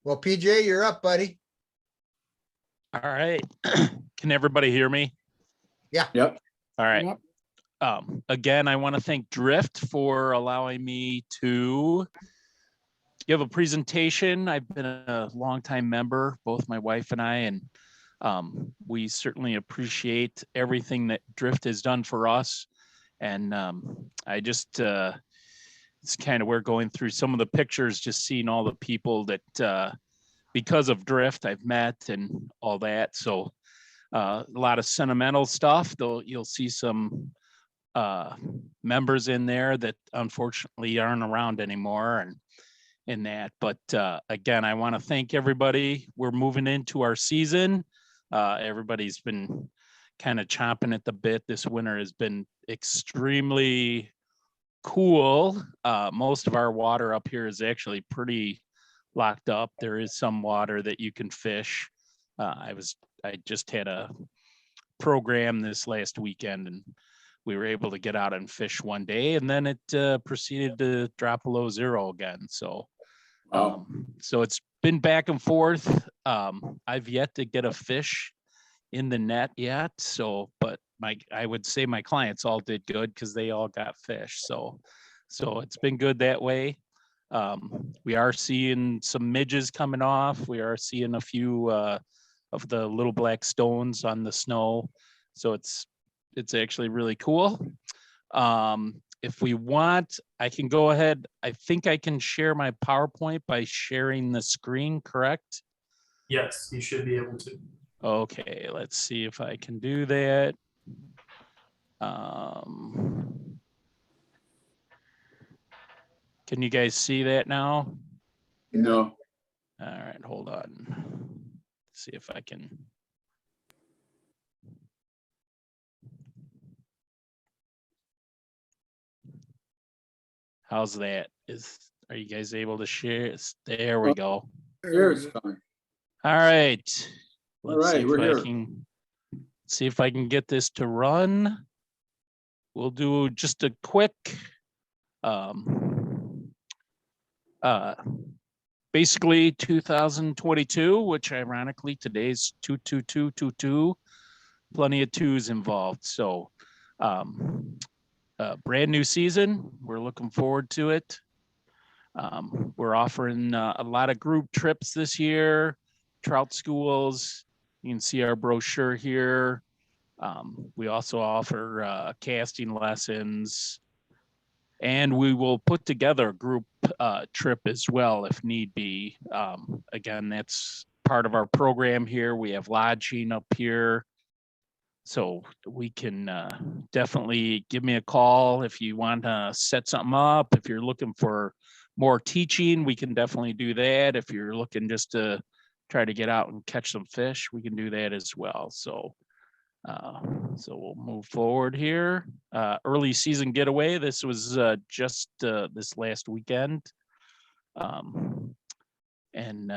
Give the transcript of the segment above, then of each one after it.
Well, PJ, you're up, buddy. All right. Can everybody hear me? Yeah. Yep. All right. Yep. Again, I want to thank DRiFT for allowing me to give a presentation. I've been a longtime member, both my wife and I, and we certainly appreciate everything that DRiFT has done for us. And I just, it's kind of, we're going through some of the pictures, just seeing all the people that, because of DRiFT, I've met and all that. So a lot of sentimental stuff, though you'll see some members in there that unfortunately aren't around anymore and in that. But again, I want to thank everybody. We're moving into our season. Everybody's been kind of chomping at the bit. This winter has been extremely cool. Most of our water up here is actually pretty locked up. There is some water that you can fish. I just had a program this last weekend and we were able to get out and fish one day, and then it proceeded to drop below zero again. So, so it's been back and forth. I've yet to get a fish in the net yet. So, but I would say my clients all did good because they all got fish. So it's been good that way. We are seeing some midges coming off. We are seeing a few of the little black stones on the snow. So it's actually really cool. If we want, I can go ahead. I think I can share my PowerPoint by sharing the screen, correct? Yes, you should be able to. Okay, let's see if I can do that. Can you guys see that now? No. All right, hold on. See if I can. How's that? Are you guys able to share? There we go. Here's fine. All right. Let's All right, see if we're I here. can see if I can get this to run. We'll do just a quick basically 2022, which ironically today's 22222, plenty of twos involved. So brand new season. We're looking forward to it. We're offering a lot of group trips this year, trout schools. You can see our brochure here. We also offer casting lessons, and we will put together a group trip as well if need be. Again, that's part of our program here. We have lodging up here. So we can definitely give me a call if you want to set something up. If you're looking for more teaching, we can definitely do that. If you're looking just to try to get out and catch some fish, we can do that as well. So we'll move forward here. Early season getaway. This was just this last weekend. And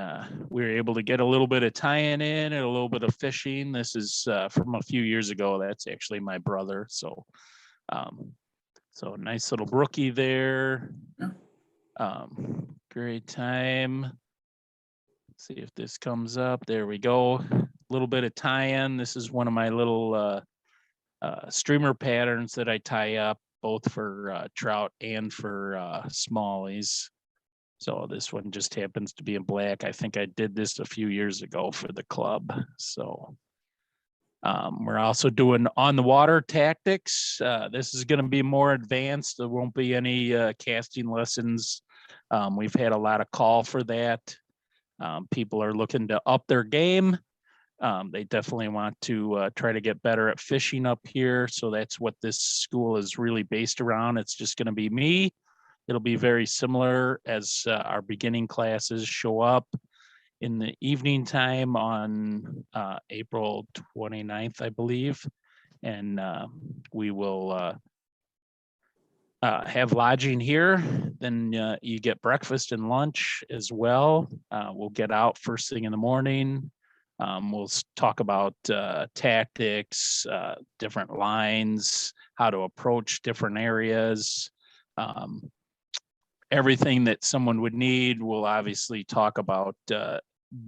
we were able to get a little bit of tying in and a little bit of fishing. This is from a few years ago. That's actually my brother. So nice little brookie there. Great time. Let's see if this comes up. There we go. A little bit of tie-in. This is one of my little streamer patterns that I tie up both for trout and for smallies. So this one just happens to be in black. I think I did this a few years ago for the club. So we're also doing on the water tactics. This is going to be more advanced. There won't be any casting lessons. We've had a lot of call for that. People are looking to up their game. They definitely want to try to get better at fishing up here. So that's what this school is really based around. It's just going to be me. It'll be very similar as our beginning classes show up in the evening time on April 29th, I believe. And we will have lodging here. Then you get breakfast and lunch as well. We'll get out first thing in the morning. We'll talk about tactics, different lines, how to approach different areas. everything that someone would need. We'll obviously talk about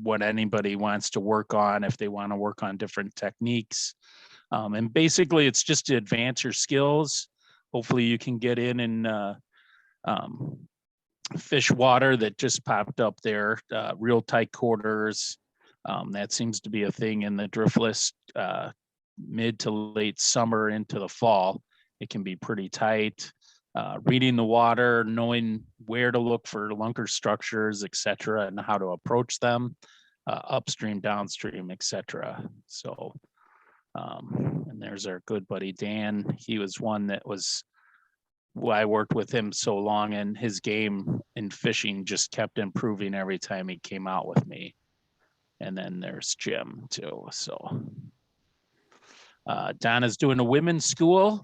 what anybody wants to work on, if they want to work on different techniques. And basically, it's just to advance your skills. Hopefully you can get in and fish water that just popped up there, real tight quarters. That seems to be a thing in the Driftless mid to late summer into the fall. It can be pretty tight. Reading the water, knowing where to look for lunker structures, etc., and how to approach them, upstream, downstream, etc. So, and there's our good buddy Dan. He was one that was, I worked with him so long, and his game in fishing just kept improving every time he came out with me. And then there's Jim too. So Donna's doing a women's school,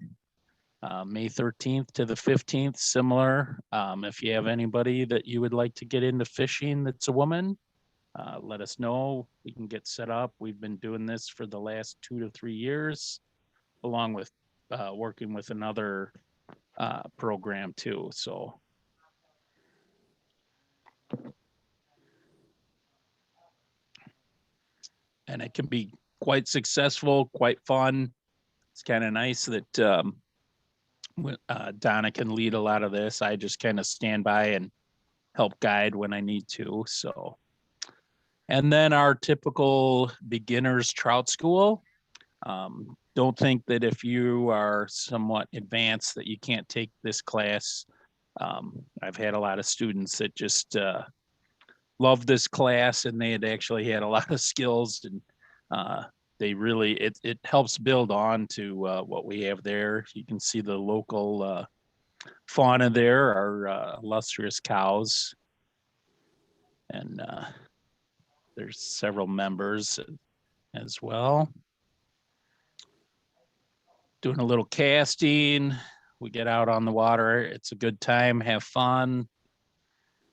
May 13th to the 15th, similar. If you have anybody that you would like to get into fishing that's a woman, let us know. We can get set up. We've been doing this for the last 2 to 3 years, along with working with another program too. So and it can be quite successful, quite fun. It's kind of nice that Donna can lead a lot of this. I just kind of stand by and help guide when I need to. So, and then our typical beginners trout school. Don't think that if you are somewhat advanced that you can't take this class. I've had a lot of students that just love this class, and they had actually had a lot of skills, and they really, it helps build on to what we have there. You can see the local fauna there, our illustrious cows, and there's several members as well. Doing a little casting. We get out on the water. It's a good time, have fun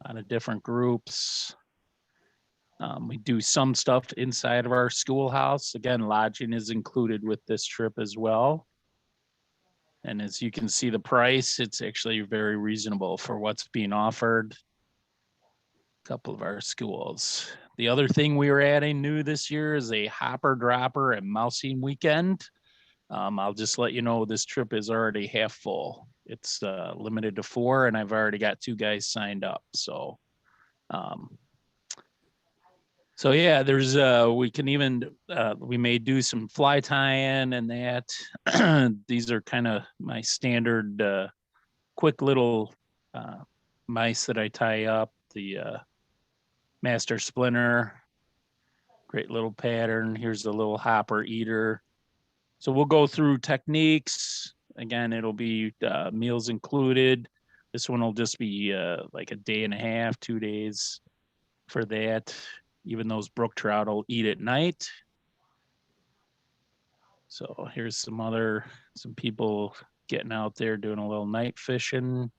out of different groups. We do some stuff inside of our schoolhouse. Again, lodging is included with this trip as well. And as you can see the price, it's actually very reasonable for what's being offered. A couple of our schools. The other thing we are adding new this year is a hopper, dropper, and mousing weekend. I'll just let you know this trip is already half full. It's limited to 4, and I've already got 2 guys signed up. So, so yeah, there's we can even we may do some fly tie-in and that. These are kind of my standard quick little mice that I tie up. The master splinter, great little pattern. Here's the little hopper eater. So we'll go through techniques. Again, it'll be meals included. This one will just be like a day and a half, 2 days for that. Even those brook trout will eat at night. So here's some people getting out there doing a little night fishing.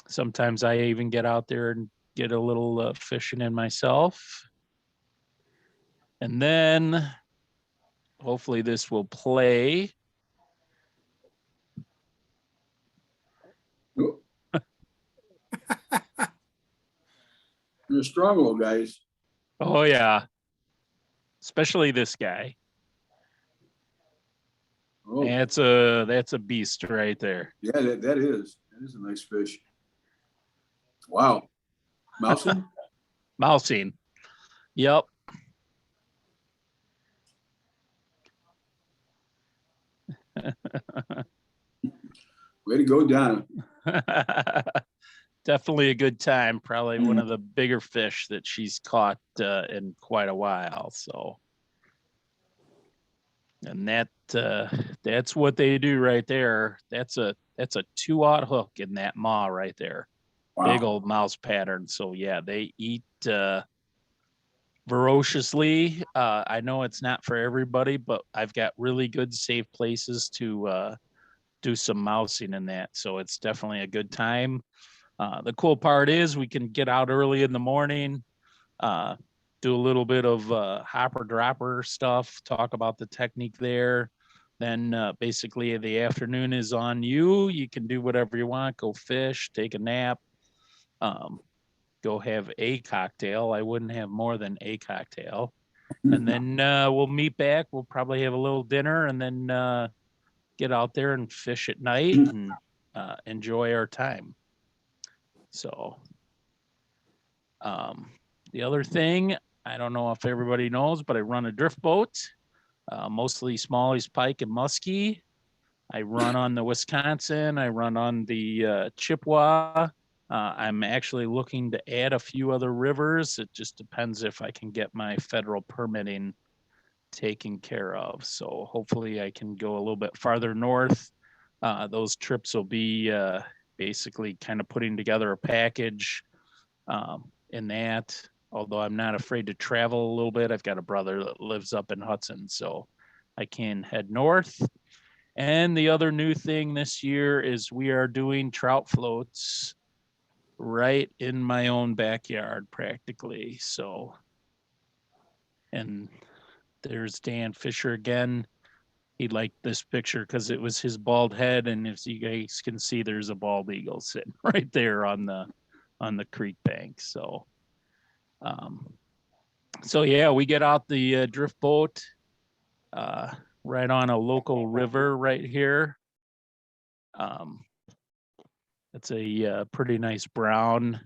Sometimes I even get out there and get a little fishing in myself. And then hopefully this will play. You're a strong little guys. Oh yeah, especially this guy. Oh, That's a beast right there. yeah, that is a nice fish. Wow. Mousing? Mousing. Yep. Way to go, Donna. Definitely a good time. Probably one of the bigger fish that she's caught in quite a while. So, and that's what they do right there. That's a 2-aught hook in that maw right there. Wow. Big old mouse pattern. So yeah, they eat voraciously. I know it's not for everybody, but I've got really good safe places to do some mousing in that. So it's definitely a good time. The cool part is we can get out early in the morning, do a little bit of hopper dropper stuff, talk about the technique there, then basically the afternoon is on you. You can do whatever you want, go fish, take a nap, go have a cocktail. I wouldn't have more than a cocktail. And then we'll meet back. We'll probably have a little dinner and then get out there and fish at night and enjoy our time. So the other thing, I don't know if everybody knows, but I run a drift boat, mostly smallies, pike, and muskie. I run on the Wisconsin. I run on the Chippewa. I'm actually looking to add a few other rivers. It just depends if I can get my federal permitting taken care of. So hopefully I can go a little bit farther north. Those trips will be basically kind of putting together a package in that. Although I'm not afraid to travel a little bit. I've got a brother that lives up in Hudson, so I can head north. And the other new thing this year is we are doing trout floats right in my own backyard practically. So, and there's Dan Fisher again. He liked this picture because it was his bald head, and as you guys can see, there's a bald eagle sitting right there on the creek bank. So so yeah, we get out the drift boat right on a local river right here. It's a pretty nice brown,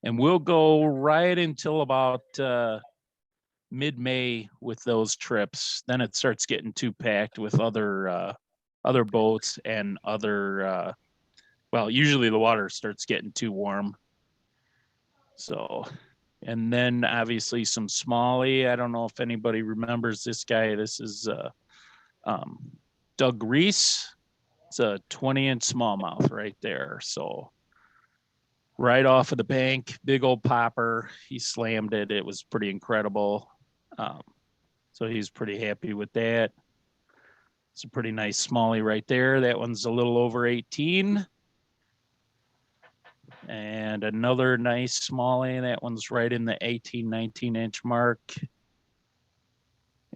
and we'll go right until about mid-May with those trips. Then it starts getting too packed with other boats and other well, usually the water starts getting too warm. So, and then obviously some smallie. I don't know if anybody remembers this guy. This is Doug Reese. It's a 20-inch smallmouth right there. So right off of the bank, big old popper. He slammed it. It was pretty incredible. So he's pretty happy with that. It's a pretty nice smallie right there. That one's a little over 18. And another nice smallie. That one's right in the 18, 19-inch mark.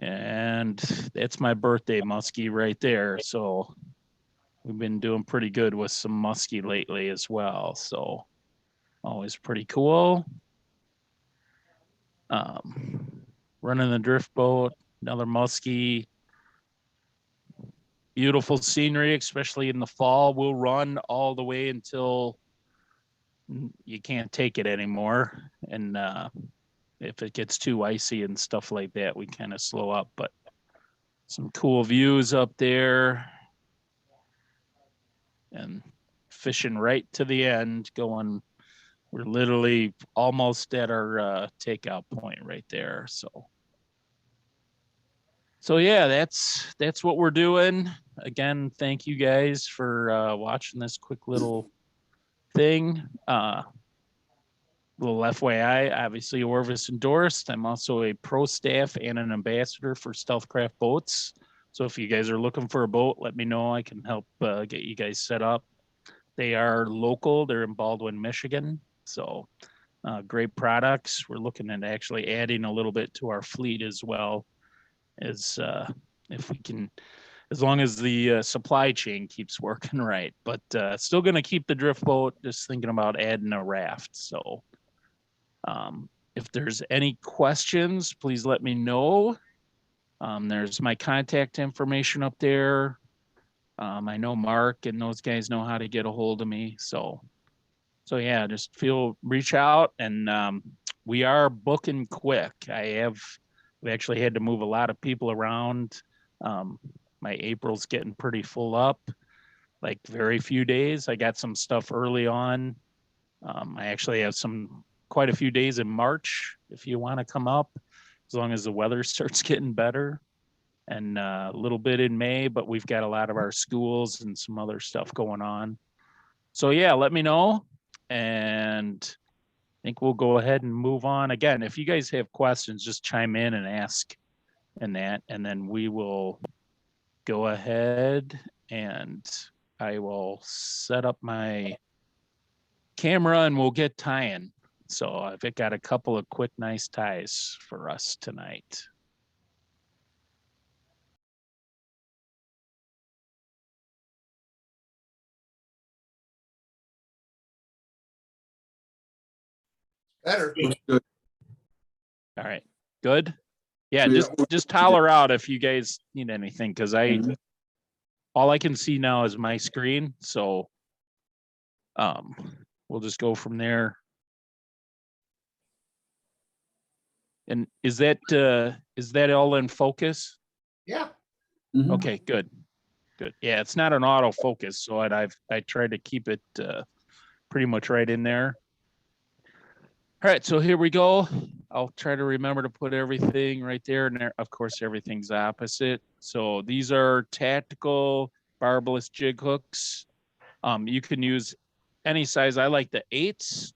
And that's my birthday muskie right there. So we've been doing pretty good with some muskie lately as well. So always pretty cool. Running the drift boat, another muskie. Beautiful scenery, especially in the fall. We'll run all the way until you can't take it anymore. And if it gets too icy and stuff like that, we kind of slow up. But some cool views up there. And fishing right to the end, going, we're literally almost at our takeout point right there. So yeah, that's what we're doing. Again, thank you guys for watching this quick little thing. Little FYI, obviously Orvis Endorsed. I'm also a pro staff and an ambassador for Stealthcraft Boats. So if you guys are looking for a boat, let me know. I can help get you guys set up. They are local. They're in Baldwin, Michigan. So great products. We're looking at actually adding a little bit to our fleet as well, as if we can, as long as the supply chain keeps working right. But still going to keep the drift boat, just thinking about adding a raft. So if there's any questions, please let me know. There's my contact information up there. I know Mark and those guys know how to get a hold of me. So yeah, just reach out, and we are booking quick. We actually had to move a lot of people around. My April's getting pretty full up, like very few days. I got some stuff early on. I actually have quite a few days in March if you want to come up, as long as the weather starts getting better, and a little bit in May, but we've got a lot of our schools and some other stuff going on. So yeah, let me know, and I think we'll go ahead and move on. Again, if you guys have questions, just chime in and ask and then we will go ahead and I will set up my camera and we'll get tying. So I've got a couple of quick, nice ties for us tonight. Better. Looks good. All right, good. Yeah, So, just holler out if you guys need anything, because all I can see now is my screen. So we'll just go from there. And is that all in focus? Yeah. Mhm. Okay, good. Good. Yeah, it's not an autofocus, so I tried to keep it pretty much right in there. All right, so here we go. I'll try to remember to put everything right there, and there, of course, everything's opposite. So these are tactical barbless jig hooks. You can use any size. I like the 8s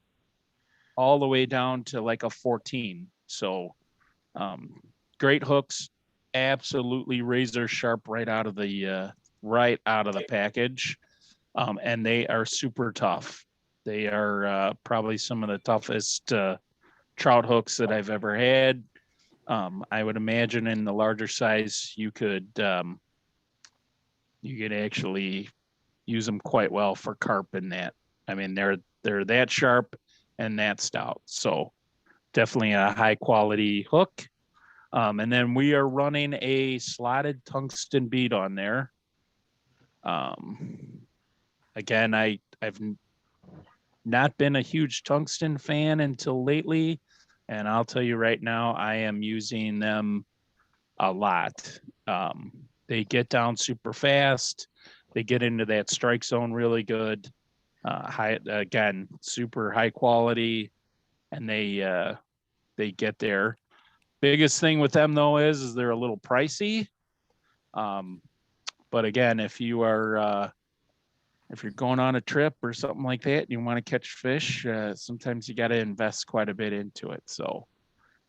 all the way down to like a 14. So great hooks, absolutely razor sharp right out of the package, and they are super tough. They are probably some of the toughest trout hooks that I've ever had. I would imagine in the larger size you could actually use them quite well for carp in that. I mean, they're that sharp and that stout. So definitely a high quality hook. And then we are running a slotted tungsten bead on there. Again, I've not been a huge tungsten fan until lately. And I'll tell you right now, I am using them a lot. They get down super fast. They get into that strike zone really good. Super high quality, and they get there. Biggest thing with them though is they're a little pricey. But again, if you're going on a trip or something like that and you want to catch fish, sometimes you got to invest quite a bit into it. So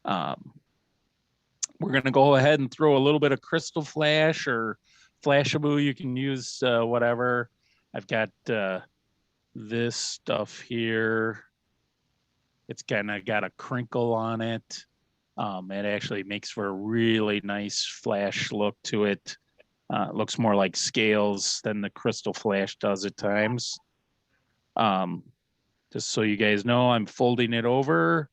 we're going to go ahead and throw a little bit of crystal flash or flashaboo. You can use whatever. I've got this stuff here. It's kind of got a crinkle on it. It actually makes for a really nice flash look to it. It looks more like scales than the crystal flash does at times. Just so you guys know, I'm folding it over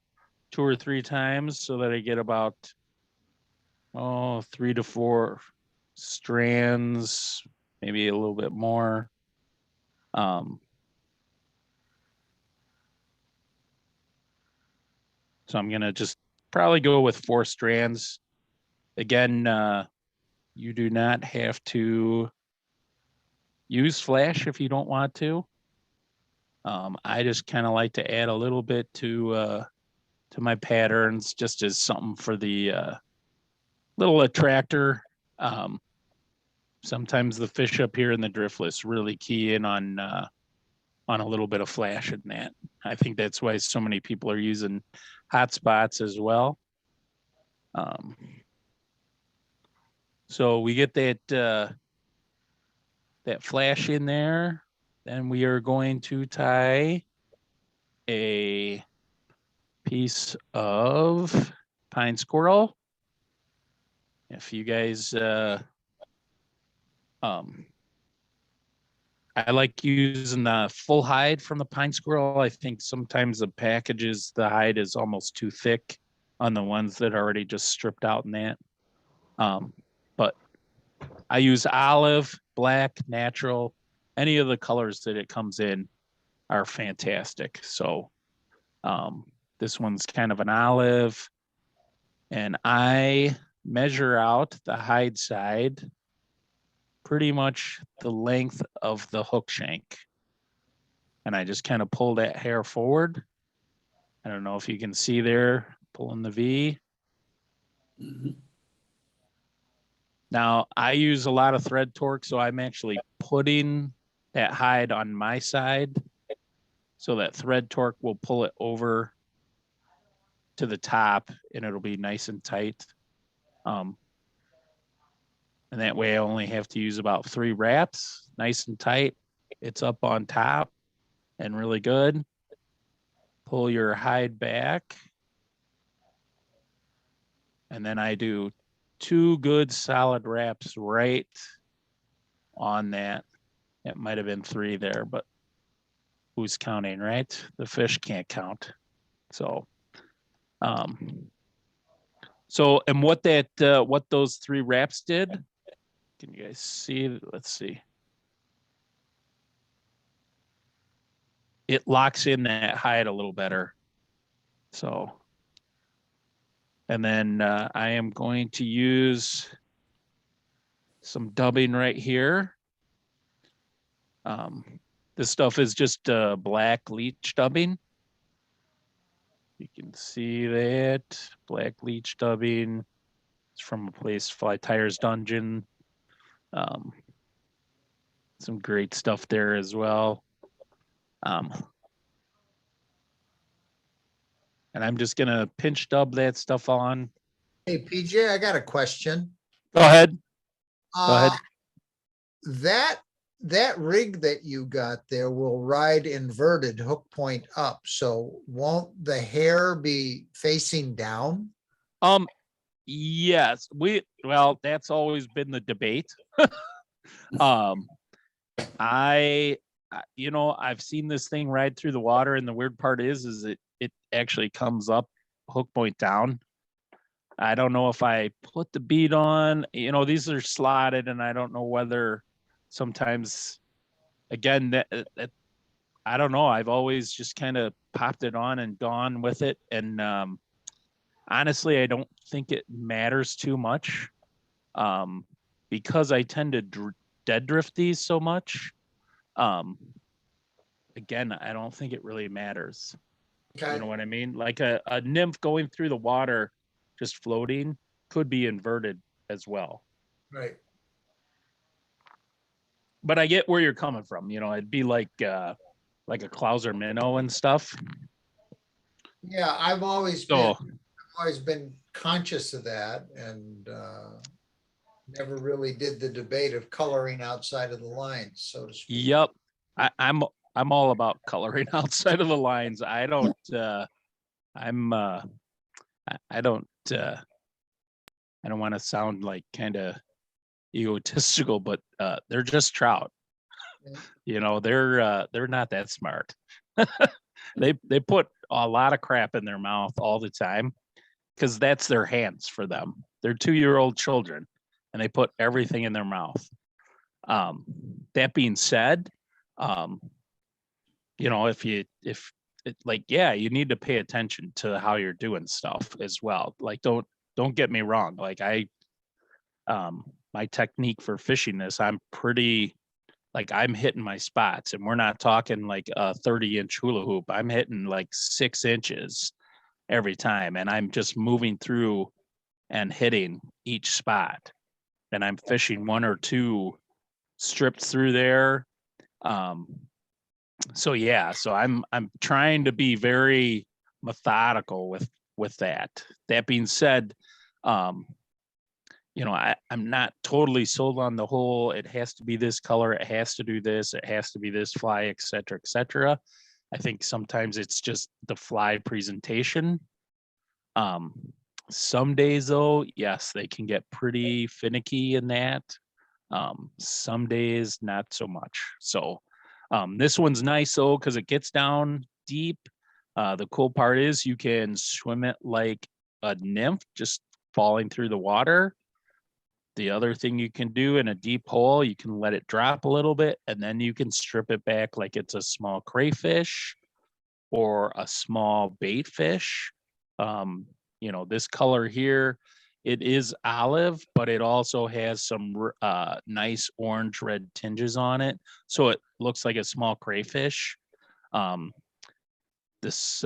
2 or 3 times so that I get about 3 to 4 strands, maybe a little bit more. So I'm gonna just probably go with 4 strands. Again, you do not have to use flash if you don't want to. I just kind of like to add a little bit to my patterns, just as something for the little attractor. Sometimes the fish up here in the Driftless really key in on a little bit of flash in that. I think that's why so many people are using hot spots as well. So we get that flash in there. Then we are going to tie a piece of pine squirrel. If you guys, I like using the full hide from the pine squirrel. I think sometimes the packages, the hide is almost too thick on the ones that are already just stripped out in that. But I use olive, black, natural, any of the colors that it comes in are fantastic. So this one's kind of an olive, and I measure out the hide side pretty much the length of the hook shank. And I just kind of pull that hair forward. I don't know if you can see there, pulling the V. Mhm. Now I use a lot of thread torque, so I'm actually putting that hide on my side so that thread torque will pull it over to the top and it'll be nice and tight. And that way I only have to use about 3 wraps, nice and tight. It's up on top and really good. Pull your hide back. And then I do 2 good solid wraps right on that. It might have been 3 there, but who's counting, right? The fish can't count. So So, and what those 3 wraps did, can you guys see? Let's see. It locks in that hide a little better. So, and then I am going to use some dubbing right here. This stuff is just black leech dubbing. You can see that black leech dubbing. It's from a place, Fly Tires Dungeon. Some great stuff there as well. And I'm just gonna pinch dub that stuff on. Hey, PJ, I got a question. Go ahead. Go ahead. That rig that you got there will ride inverted hook point up. So won't the hair be facing down? Yes, well, that's always been the debate. I've seen this thing ride through the water, and the weird part is it actually comes up hook point down. I don't know if I put the bead on, these are slotted, and I don't know whether sometimes, again, that I don't know. I've always just kind of popped it on and gone with it. And honestly, I don't think it matters too much because I tend to dead drift these so much. Again, I don't think it really matters. Okay. You know what I mean? Like a nymph going through the water, just floating, could be inverted as well. Right. But I get where you're coming from. It'd be like a Clouser minnow and stuff. Yeah, I've always So been conscious of that and never really did the debate of coloring outside of the lines, so to speak. yep, I'm all about coloring outside of the lines. I don't. I don't want to sound like kind of egotistical, but they're just trout. They're not that smart. They put a lot of crap in their mouth all the time because that's their hands for them. They're 2-year-old children and they put everything in their mouth. That being said, you need to pay attention to how you're doing stuff as well. Like, don't get me wrong. Like my technique for fishing this, I'm hitting my spots, and we're not talking like a 30-inch hula hoop. I'm hitting like 6 inches every time, and I'm just moving through and hitting each spot, and I'm fishing 1 or 2 strips through there. So I'm trying to be very methodical with that. That being said, I'm not totally sold on the whole, it has to be this color, it has to do this, it has to be this fly, et cetera, et cetera. I think sometimes it's just the fly presentation. Some days though, yes, they can get pretty finicky in that. Some days not so much. So this one's nice though, because it gets down deep. The cool part is you can swim it like a nymph, just falling through the water. The other thing you can do in a deep hole, you can let it drop a little bit, and then you can strip it back like it's a small crayfish or a small bait fish. This color here, it is olive, but it also has some nice orange red tinges on it. So it looks like a small crayfish. This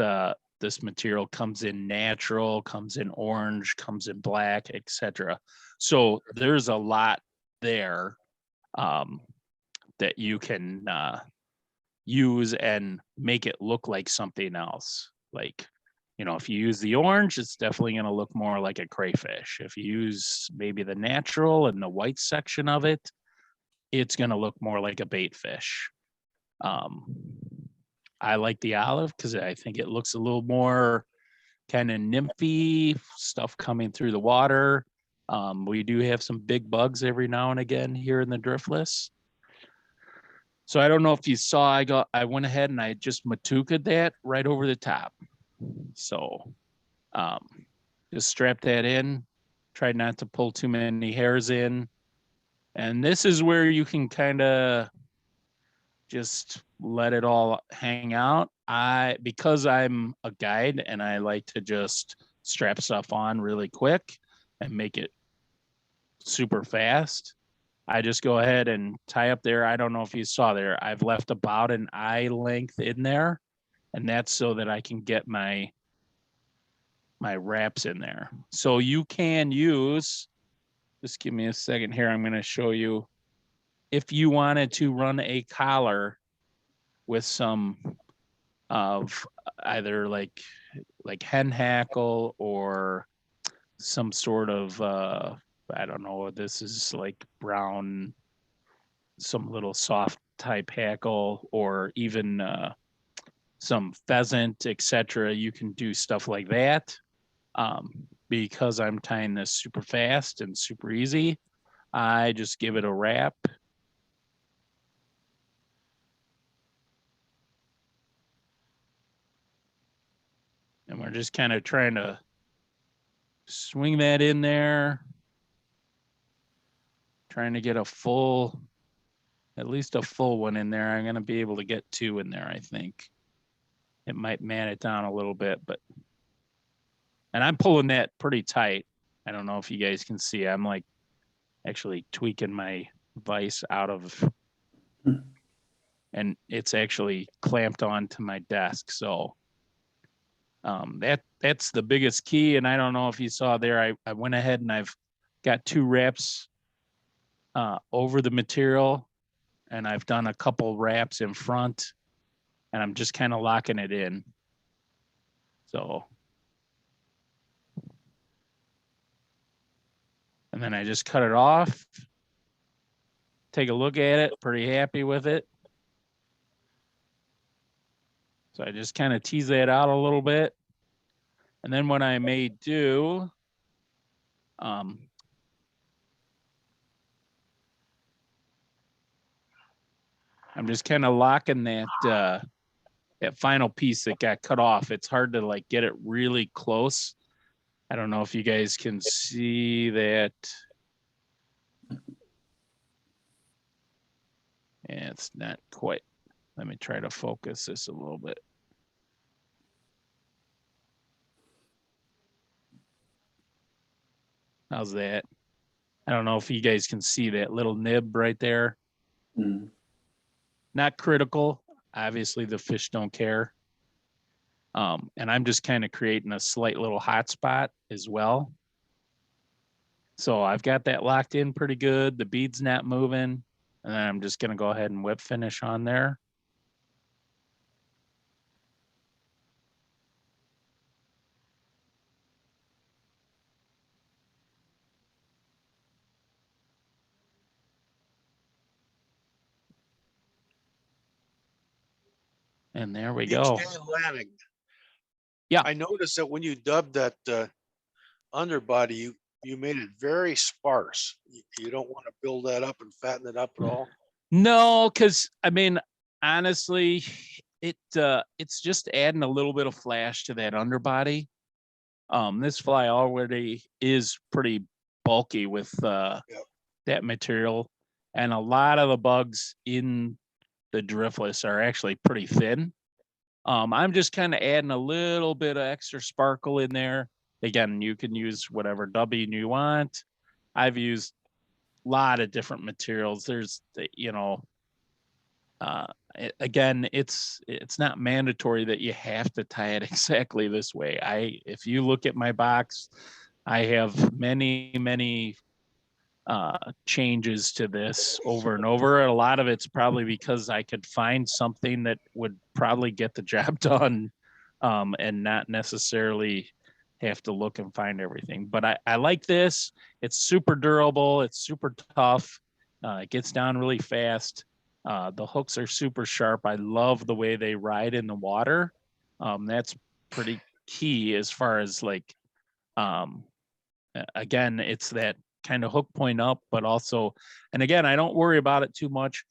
material comes in natural, comes in orange, comes in black, etc. So there's a lot there that you can use and make it look like something else. Like, if you use the orange, it's definitely going to look more like a crayfish. If you use maybe the natural and the white section of it, it's going to look more like a bait fish. I like the olive because I think it looks a little more kind of nymphy stuff coming through the water. We do have some big bugs every now and again here in the Driftless. So I don't know if you saw, I went ahead and I just matuka'd that right over the top. So Just strap that in. Try not to pull too many hairs in. And this is where you can kind of just let it all hang out. Because I'm a guide and I like to just strap stuff on really quick and make it super fast, I just go ahead and tie up there. I don't know if you saw there, I've left about an eye length in there, and that's so that I can get my wraps in there. So you can use, just give me a second here, I'm going to show you, if you wanted to run a collar with some of either like hen hackle or some sort of I don't know, this is like brown, some little soft type hackle, or even some pheasant, etc. You can do stuff like that. Because I'm tying this super fast and super easy, I just give it a wrap. And we're just kind of trying to swing that in there. Trying to get a full, at least a full one in there. I'm going to be able to get 2 in there, I think. It might man it down a little bit, but, and I'm pulling that pretty tight. I don't know if you guys can see, I'm like actually tweaking my vise out of, and it's actually clamped onto my desk. So that's the biggest key. And I don't know if you saw there, I went ahead and I've got 2 wraps over the material, and I've done a couple wraps in front, and I'm just kind of locking it in. So, and then I just cut it off, take a look at it, pretty happy with it. So I just kind of tease that out a little bit. And then what I may do, I'm just kind of locking that that final piece that got cut off. It's hard to like get it really close. I don't know if you guys can see that. Yeah, it's not quite. Let me try to focus this a little bit. How's that? I don't know if you guys can see that little nib right there. Mm. Not critical. Obviously, the fish don't care. And I'm just kind of creating a slight little hot spot as well. So I've got that locked in pretty good. The bead's not moving. And then I'm just going to go ahead and whip finish on there. And there we go. Landing. Yeah. I noticed that when you dubbed that underbody, you made it very sparse. You don't want to build that up and fatten it up at all. No, because I mean, honestly, it's just adding a little bit of flash to that underbody. This fly already is pretty bulky with that material, and a lot of the bugs in the Driftless are actually pretty thin. I'm just kind of adding a little bit of extra sparkle in there. Again, you can use whatever dubbing you want. I've used a lot of different materials. There's, again, it's not mandatory that you have to tie it exactly this way. If you look at my box, I have many changes to this over and over. And a lot of it's probably because I could find something that would probably get the job done, and not necessarily have to look and find everything. But I like this. It's super durable. It's super tough. It gets down really fast. The hooks are super sharp. I love the way they ride in the water. That's pretty key as far as like, again, it's that kind of hook point up, but also, and again, I don't worry about it too much.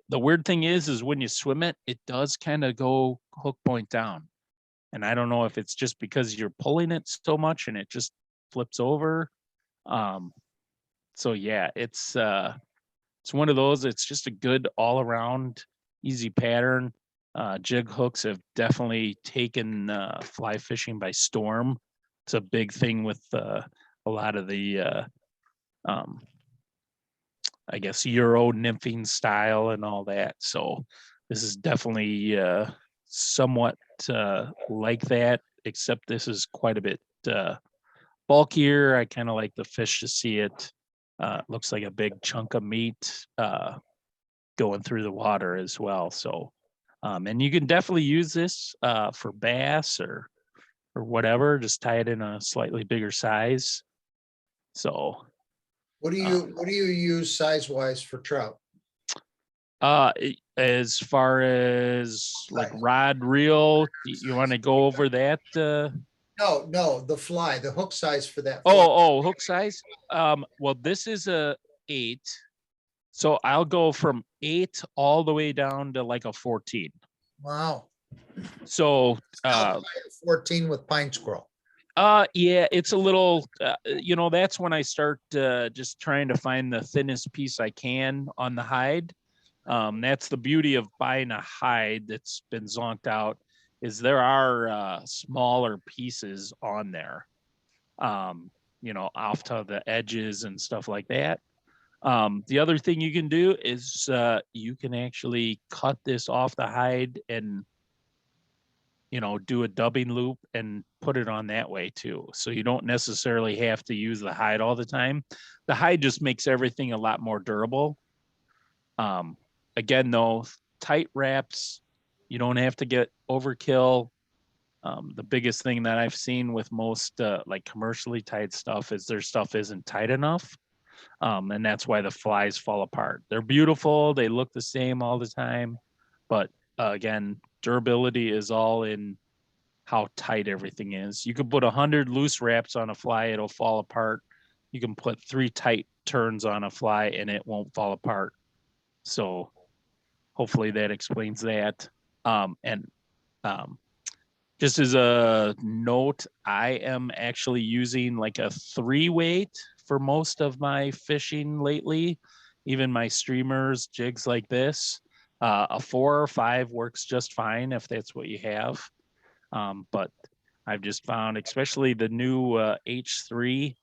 The weird thing is when you swim it, it does kind of go hook point down. And I don't know if it's just because you're pulling it so much and it just flips over. So yeah, it's one of those, it's just a good all around easy pattern. Jig hooks have definitely taken fly fishing by storm. It's a big thing with a lot of the I guess Euro nymphing style and all that. So this is definitely somewhat like that, except this is quite a bit bulkier. I kind of like the fish to see it. Looks like a big chunk of meat going through the water as well. So, and you can definitely use this for bass or whatever. Just tie it in a slightly bigger size. So, What do you use size wise for trout? as far as like Size. rod reel, you want to go over that? No, the fly, the hook size for that. fly. Oh, hook size. Well, this is a 8, so I'll go from 8 all the way down to like a 14. Wow. So, I'll try a 14 with pine squirrel. yeah, it's a little, that's when I start just trying to find the thinnest piece I can on the hide. That's the beauty of buying a hide that's been zonked out, is there are smaller pieces on there, off to the edges and stuff like that. The other thing you can do is you can actually cut this off the hide and do a dubbing loop and put it on that way too. So you don't necessarily have to use the hide all the time. The hide just makes everything a lot more durable. Again, though, tight wraps, you don't have to get overkill. The biggest thing that I've seen with most like commercially tight stuff is their stuff isn't tight enough. And that's why the flies fall apart. They're beautiful. They look the same all the time. But again, durability is all in how tight everything is. You could put 100 loose wraps on a fly, it'll fall apart. You can put 3 tight turns on a fly and it won't fall apart. So hopefully that explains that. Just as a note, I am actually using like a 3 weight for most of my fishing lately, even my streamers, jigs like this. A 4 or 5 works just fine if that's what you have. But I've just found, especially the new H3,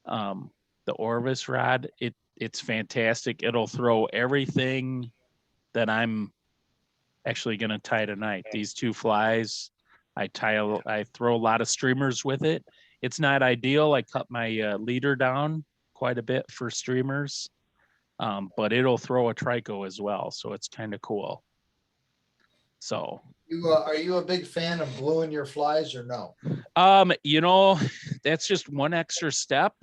the Orvis rod, it's fantastic. It'll throw everything that I'm actually going to tie tonight. These 2 flies, I throw a lot of streamers with it. It's not ideal. I cut my leader down quite a bit for streamers, but it'll throw a trico as well. So it's kind of cool. So Are you a big fan of gluing your flies or no? That's just one extra step.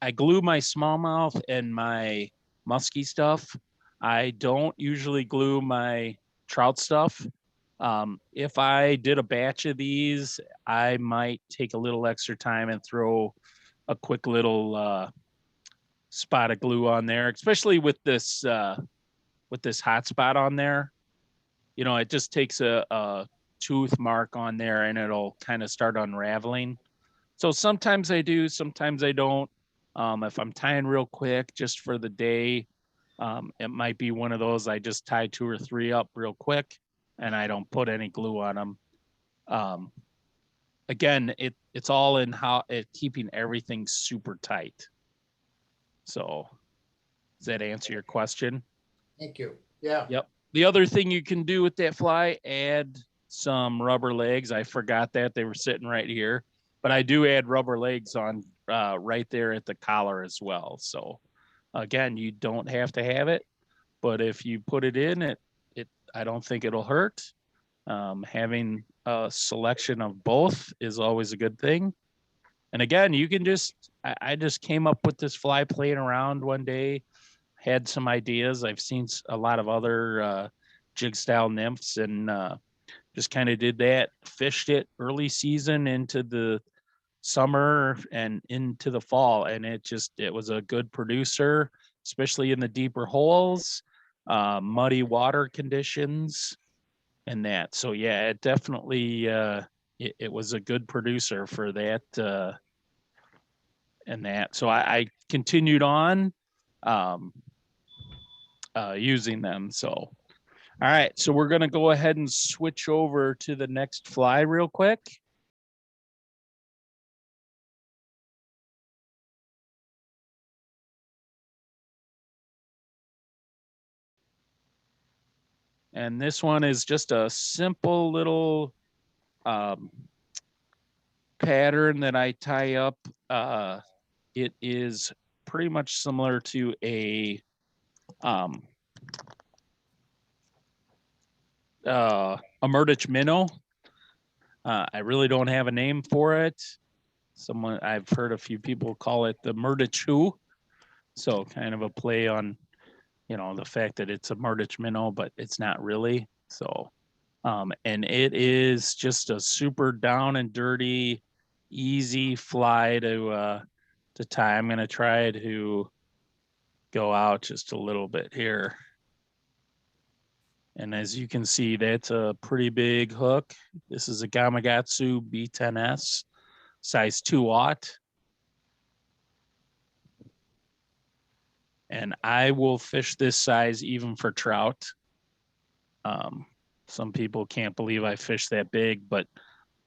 I glue my smallmouth and my musky stuff. I don't usually glue my trout stuff. If I did a batch of these, I might take a little extra time and throw a quick little spot of glue on there, especially with this hot spot on there. It just takes a tooth mark on there and it'll kind of start unraveling. So sometimes I do, sometimes I don't. If I'm tying real quick just for the day, it might be one of those I just tie 2 or 3 up real quick and I don't put any glue on them. Again, it's all in keeping everything super tight. So does that answer your question? Thank you. Yeah. Yep. The other thing you can do with that fly, add some rubber legs. I forgot that they were sitting right here, but I do add rubber legs on right there at the collar as well. So again, you don't have to have it, but if you put it in, I don't think it'll hurt. Having a selection of both is always a good thing. And again, you can I just came up with this fly playing around one day, had some ideas. I've seen a lot of other jig style nymphs and just kind of did that, fished it early season into the summer and into the fall. And it was a good producer, especially in the deeper holes, muddy water conditions and that. So yeah, it definitely it was a good producer for that and that. So I continued on using them. So, all right. So we're going to go ahead and switch over to the next fly real quick. And this one is just a simple little pattern that I tie up. It is pretty much similar to a Murdich minnow. I really don't have a name for it. I've heard a few people call it the Murdich who. So kind of a play on, the fact that it's a Murdich minnow, but it's not really. So, and it is just a super down and dirty, easy fly to tie. I'm going to try to go out just a little bit here. And as you can see, that's a pretty big hook. This is a Gamakatsu B10S, size 2/0. And I will fish this size even for trout. Some people can't believe I fish that big, but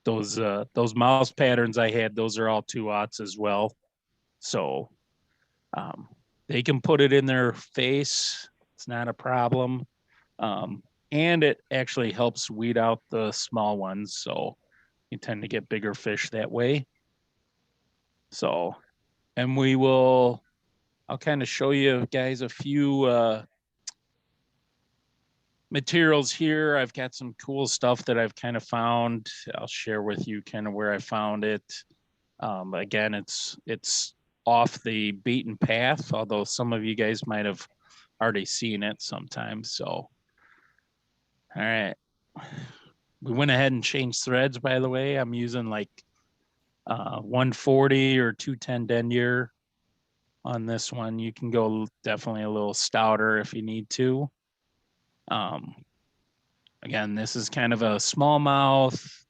those mouse patterns I had, those are all 2/0 as well. So they can put it in their face. It's not a problem. And it actually helps weed out the small ones. So you tend to get bigger fish that way. So, and I'll kind of show you guys a few materials here. I've got some cool stuff that I've kind of found. I'll share with you kind of where I found it. Again, it's off the beaten path, although some of you guys might have already seen it sometimes. So, all right. We went ahead and changed threads, by the way. I'm using like 140 or 210 denier on this one. You can go definitely a little stouter if you need to. Again, this is kind of a smallmouth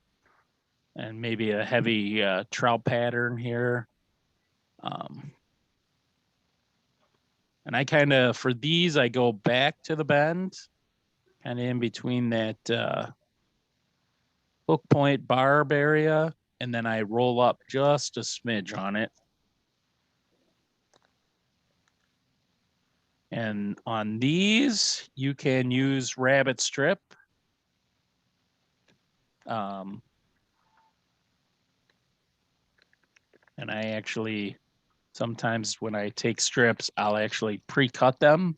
and maybe a heavy trout pattern here. And I kind of, for these, I go back to the bend, kind of in between that hook point barb area, and then I roll up just a smidge on it. And on these, you can use rabbit strip. And I actually, sometimes when I take strips, I'll actually pre-cut them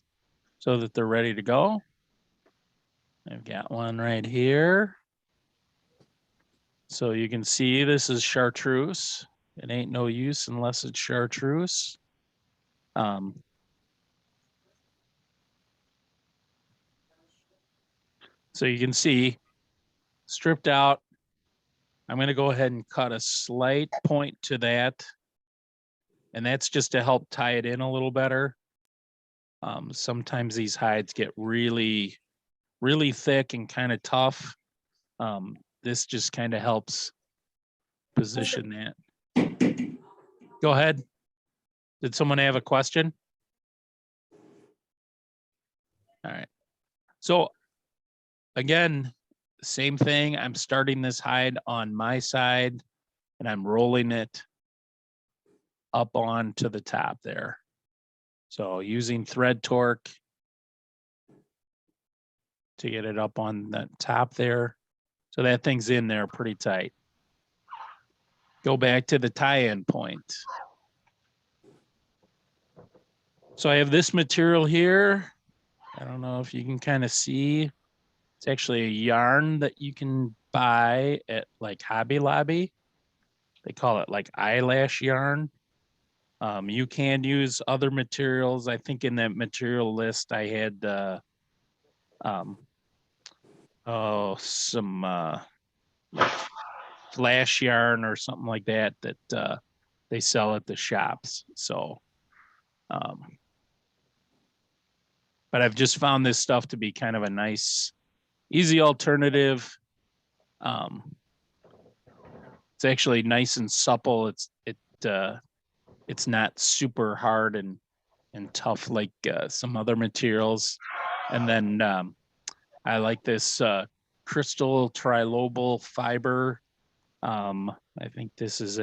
so that they're ready to go. I've got one right here. So you can see this is chartreuse. It ain't no use unless it's chartreuse. So you can see stripped out. I'm going to go ahead and cut a slight point to that. And that's just to help tie it in a little better. Sometimes these hides get really, really thick and kind of tough. This just kind of helps position that. Go ahead. Did someone have a question? All right. So again, same thing. I'm starting this hide on my side and I'm rolling it up onto the top there. So using thread torque to get it up on the top there. So that thing's in there pretty tight. Go back to the tie-in point. So I have this material here. I don't know if you can kind of see. It's actually a yarn that you can buy at like Hobby Lobby. They call it like eyelash yarn. You can use other materials. I think in that material list I had some like flash yarn or something like that that they sell at the shops. So, but I've just found this stuff to be kind of a nice, easy alternative. It's actually nice and supple. It's not super hard and tough like some other materials. And then I like this crystal trilobal fiber. I think this is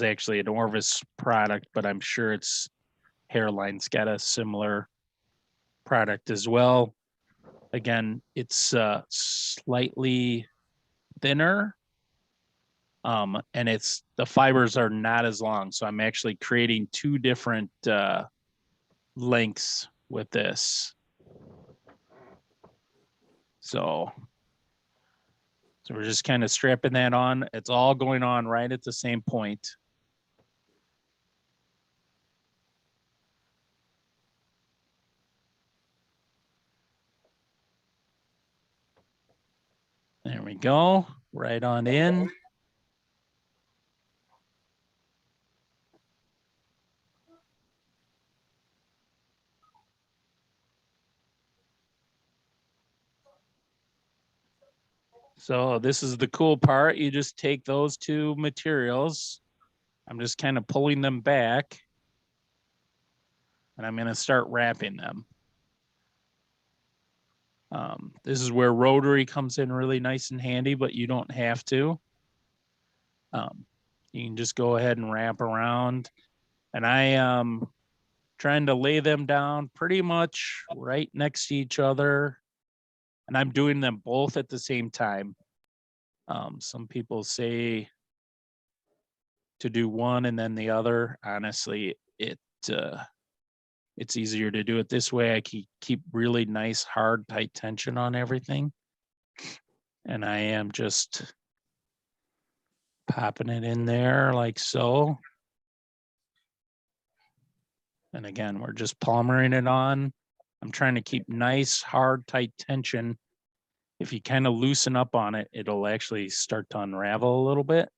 actually an Orvis product, but I'm sure it's Hairline's got a similar product as well. Again, it's slightly thinner. And the fibers are not as long. So I'm actually creating two different lengths with this. So we're just kind of strapping that on. It's all going on right at the same point. There we go. Right on in. So this is the cool part. You just take those two materials. I'm just kind of pulling them back. And I'm going to start wrapping them. This is where rotary comes in really nice and handy, but you don't have to. You can just go ahead and wrap around. And I am trying to lay them down pretty much right next to each other. And I'm doing them both at the same time. Some people say to do one and then the other. Honestly, it's easier to do it this way. I keep really nice, hard, tight tension on everything. And I am just popping it in there like so. And again, we're just palmering it on. I'm trying to keep nice, hard, tight tension. If you kind of loosen up on it, it'll actually start to unravel a little bit.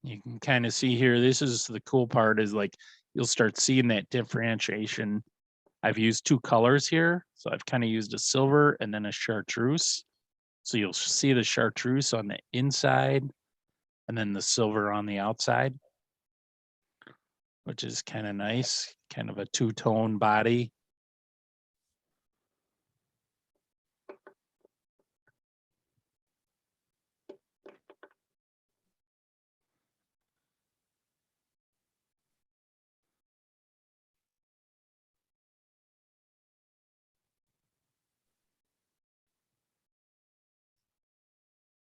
You can kind of see here, this is the cool part, is like you'll start seeing that differentiation. I've used two colors here. So I've kind of used a silver and then a chartreuse. So you'll see the chartreuse on the inside and then the silver on the outside, which is kind of nice, kind of a two-tone body.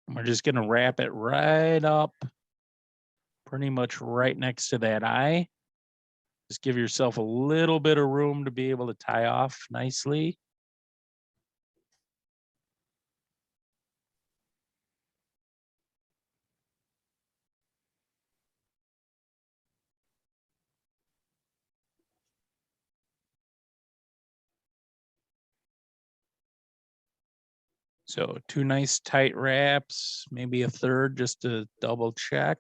And we're just going to wrap it right up, pretty much right next to that eye. Just give yourself a little bit of room to be able to tie off nicely. So two nice tight wraps, maybe a third just to double check.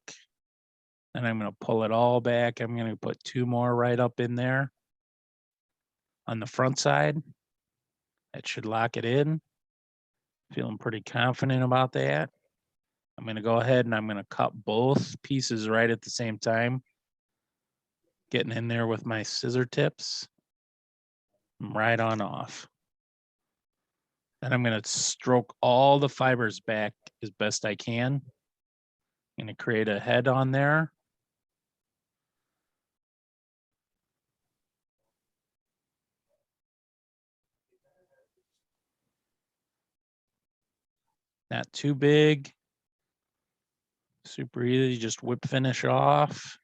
And I'm going to pull it all back. I'm going to put two more right up in there on the front side. That should lock it in. Feeling pretty confident about that. I'm going to go ahead and I'm going to cut both pieces right at the same time. Getting in there with my scissor tips. Right on off. And I'm going to stroke all the fibers back as best I can. I'm going to create a head on there. Not too big. Super easy, just whip finish off.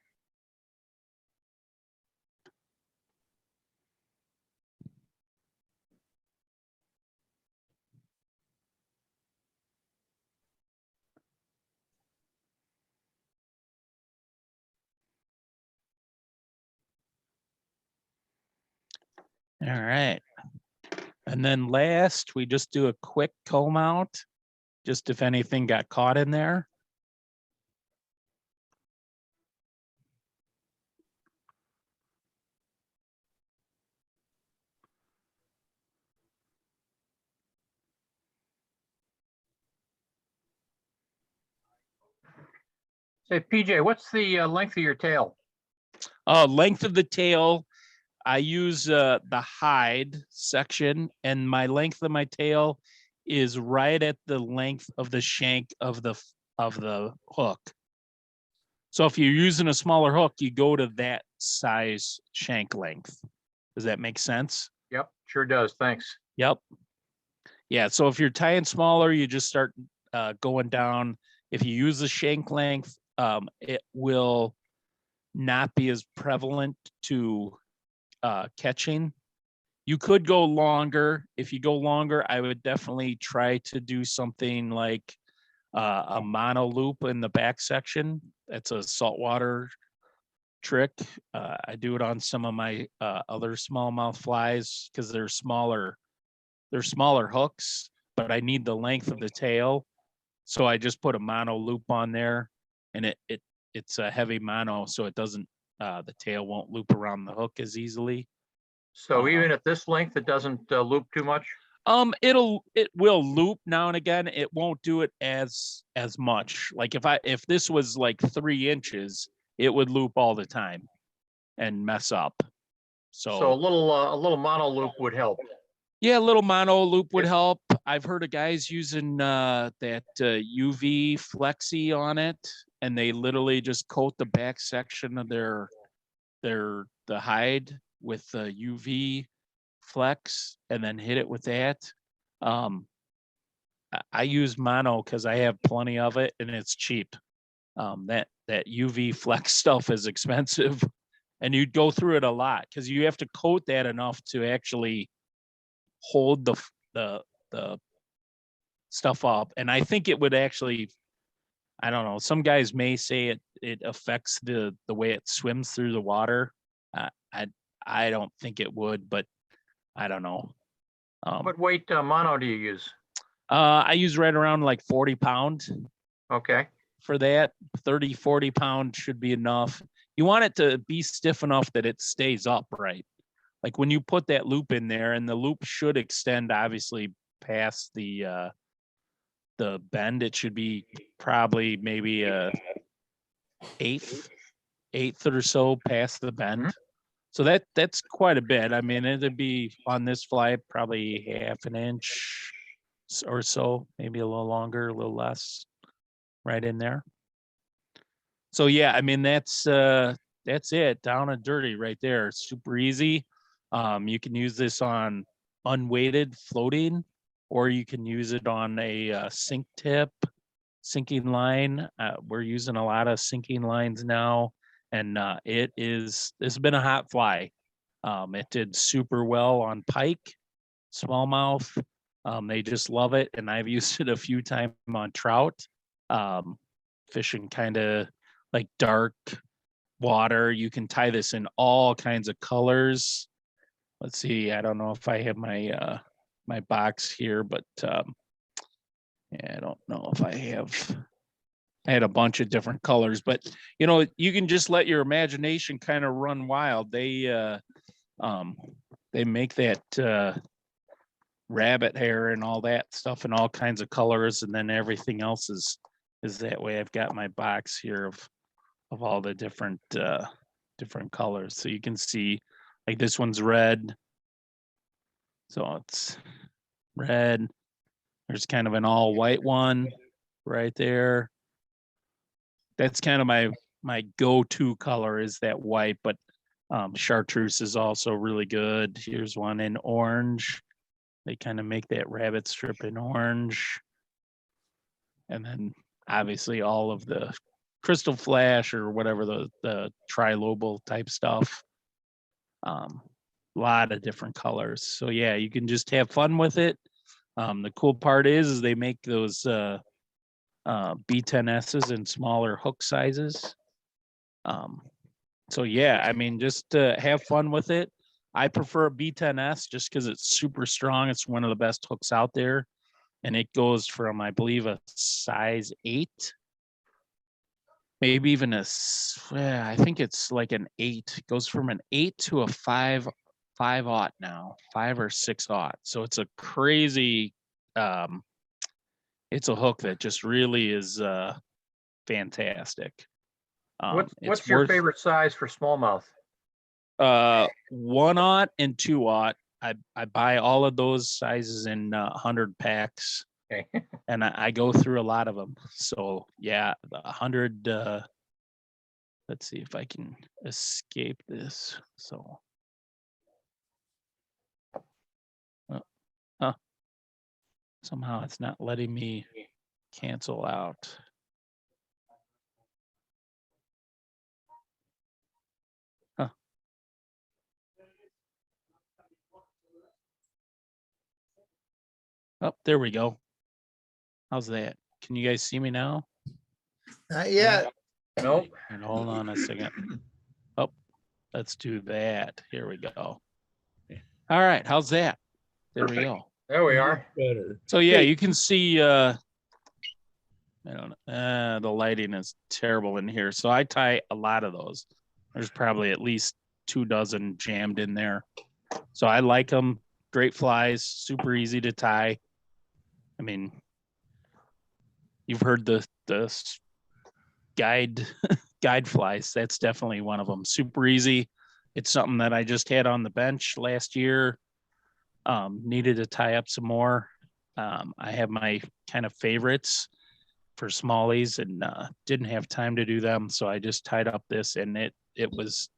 All right. And then last, we just do a quick comb out, just if anything got caught in there. Say, PJ, what's the length of your tail? Length of the tail, I use the hide section, and my length of my tail is right at the length of the shank of the hook. So if you're using a smaller hook, you go to that size shank length. Does that make sense? Yep, sure does. Thanks. Yep. Yeah, so if you're tying smaller, you just start going down. If you use the shank length, it will not be as prevalent to catching. You could go longer. If you go longer, I would definitely try to do something like a mono loop in the back section. That's a saltwater trick. I do it on some of my other smallmouth flies because they're smaller hooks, but I need the length of the tail. So I just put a mono loop on there, and it's a heavy mono, so it doesn't the tail won't loop around the hook as easily. So even at this length, it doesn't loop too much? It will loop now and again. It won't do it as much. Like if this was like 3 inches, it would loop all the time and mess up. So a little mono loop would help. Yeah, a little mono loop would If- help. I've heard of guys using that UV flexi on it, and they literally just coat the back section of the hide with the UV flex and then hit it with that. I use mono because I have plenty of it and it's cheap. That UV flex stuff is expensive, and you'd go through it a lot because you have to coat that enough to actually hold the stuff up. And I think it would actually, I don't know, some guys may say it affects the way it swims through the water. I don't think it would, but I don't know. What weight mono do you use? I use right around like 40 pound Okay. for that. 30, 40 pound should be enough. You want it to be stiff enough that it stays upright. Like when you put that loop in there, and the loop should extend obviously past the bend, it should be probably maybe a eighth or so past the bend. So that's quite a bit. I mean, it'd be on this fly probably half an inch or so, maybe a little longer, a little less, right in there. So yeah, I mean that's it, down and dirty right there. Super easy. You can use this on unweighted floating, or you can use it on a sink tip, sinking line. We're using a lot of sinking lines now, and it's been a hot fly. It did super well on pike, smallmouth. They just love it, and I've used it a few times on trout, fishing kind of like dark water. You can tie this in all kinds of colors. Let's see. I don't know if I have my my box here, but yeah, I don't know if I have. I had a bunch of different colors, but you know, you can just let your imagination kind of run wild. They make that rabbit hair and all that stuff in all kinds of colors, and then everything else is that way. I've got my box here of all the different colors, so you can see like this one's red, so it's red. There's kind of an all white one right there. That's kind of my go-to color is that white, but chartreuse is also really good. Here's one in orange. They kind of make that rabbit strip in orange. And then obviously all of the crystal flash or whatever the trilobal type stuff. A lot of different colors. So yeah, you can just have fun with it. The cool part is they make those B10Ss in smaller hook sizes. So yeah, I mean, just have fun with it. I prefer a B10S just because it's super strong. It's one of the best hooks out there. And it goes from, I believe, a size 8, maybe even I think it's like an 8. It goes from an 8 to a 5 aught now, 5 or 6 aught. So it's a crazy, it's a hook that just really is fantastic. What's your favorite size for smallmouth? 1/0 and 2/0. I buy all of those sizes in 100 packs, Okay. and I go through a lot of them. So yeah, the 100. Let's see if I can escape this. So, somehow it's not letting me cancel out. Oh, there we go. How's that? Can you guys see me now? Not yet. Nope. And hold on a second. Oh, let's do that. Here we go. All right, how's that? There we go. There we are. Better. So yeah, you can see I don't know. The lighting is terrible in here. So I tie a lot of those. There's probably at least 24 jammed in there. So I like them. Great flies, super easy to tie. I mean, you've heard the guide flies. That's definitely one of them. Super easy. It's something that I just had on the bench last year. Needed to tie up some more. I have my kind of favorites for smallies and didn't have time to do them. So I just tied up this and it was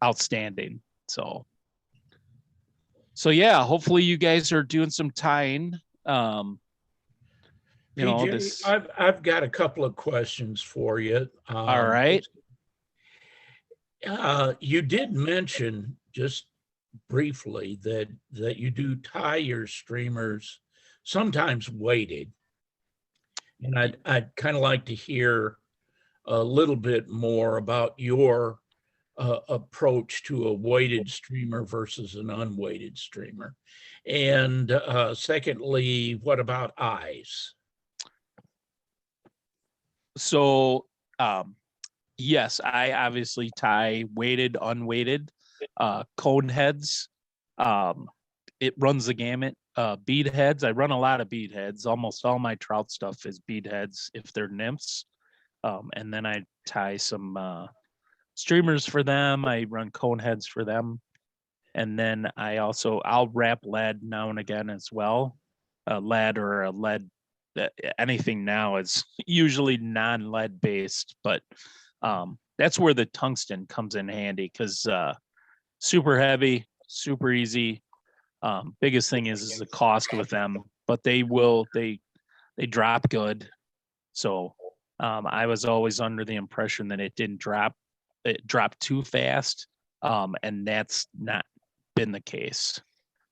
outstanding. So yeah, hopefully you guys are doing some tying. PJ, I've got a couple of questions for you. All right. You did mention just briefly that you do tie your streamers sometimes weighted, and I'd kind of like to hear a little bit more about your approach to a weighted streamer versus an unweighted streamer. And secondly, what about eyes? So, yes, I obviously tie weighted, unweighted, cone heads. It runs the gamut. Bead heads, I run a lot of bead heads. Almost all my trout stuff is bead heads if they're nymphs. And then I tie some streamers for them. I run cone heads for them. And then I'll wrap lead now and again as well. A lead or a lead. Anything now is usually non-lead based, but that's where the tungsten comes in handy because super heavy, super easy. Biggest thing is the cost with them, but they drop good. So I was always under the impression that it dropped too fast, and that's not been the case.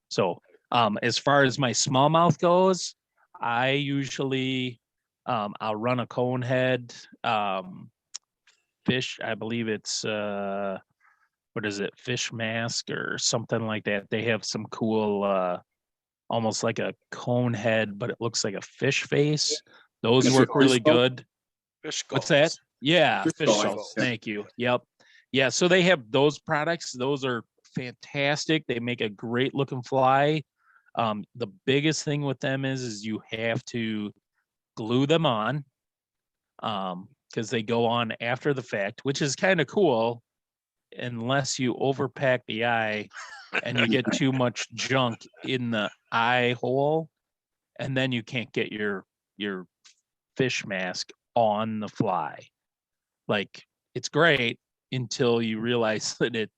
So as far as my smallmouth goes, I usually I'll run a cone head fish. I believe it's what is it, fish mask or something like that. They have some cool almost like a cone head, but it looks like a fish face. Those Fish work really skull? good. Fish What's skulls. that? Yeah, Fish fish skulls. skulls. Yeah. Thank you. Yep. Yeah, so they have those products. Those are fantastic. They make a great looking fly. The biggest thing with them is you have to glue them on because they go on after the fact, which is kind of cool unless you overpack the eye and you get too much junk in the eye hole, and then you can't get your fish mask on the fly. Like, it's great until you realize that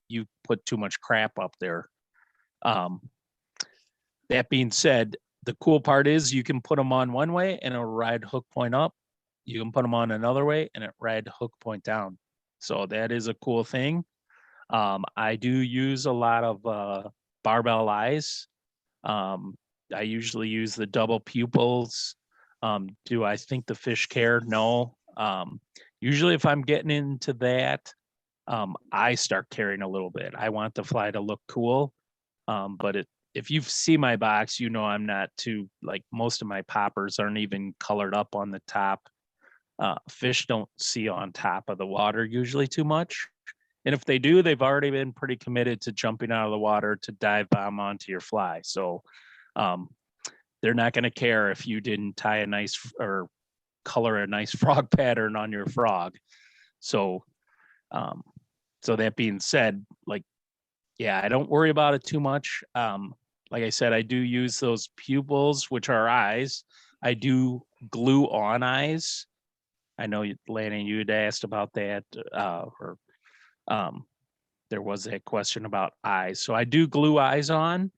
you put too much crap up there. That being said, the cool part is you can put them on one way and it'll ride hook point up. You can put them on another way and it ride hook point down. So that is a cool thing. I do use a lot of barbell eyes. I usually use the double pupils. Do I think the fish care? No. Usually if I'm getting into that, I start caring a little bit. I want the fly to look cool. But if you see my box, you know I'm not too, like, most of my poppers aren't even colored up on the top. Fish don't see on top of the water usually too much. And if they do, they've already been pretty committed to jumping out of the water to dive bomb onto your fly. So they're not going to care if you didn't tie a nice or color a nice frog pattern on your frog. So, so that being said, like, yeah, I don't worry about it too much. Like I said, I do use those pupils, which are eyes. I do glue on eyes. I know, Lanny, you had asked about that, or there was a question about eyes. So I do glue eyes on.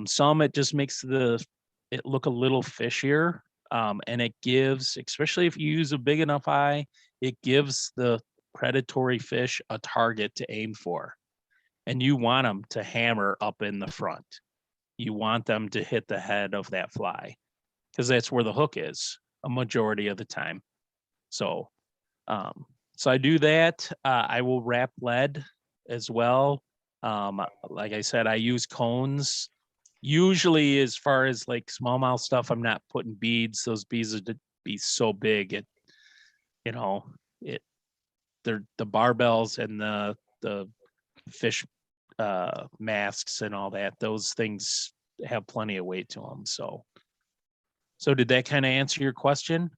Some it just makes it look a little fishier. And it gives, especially if you use a big enough eye, it gives the predatory fish a target to aim for. And you want them to hammer up in the front. You want them to hit the head of that fly, because that's where the hook is a majority of the time. So, so I do that. I will wrap lead as well. Like I said, I use cones. Usually, as far as like smallmouth stuff, I'm not putting beads. Those beads would be so big. They're the barbells and the fish masks and all that. Those things have plenty of weight to them. So did that kind of answer your question?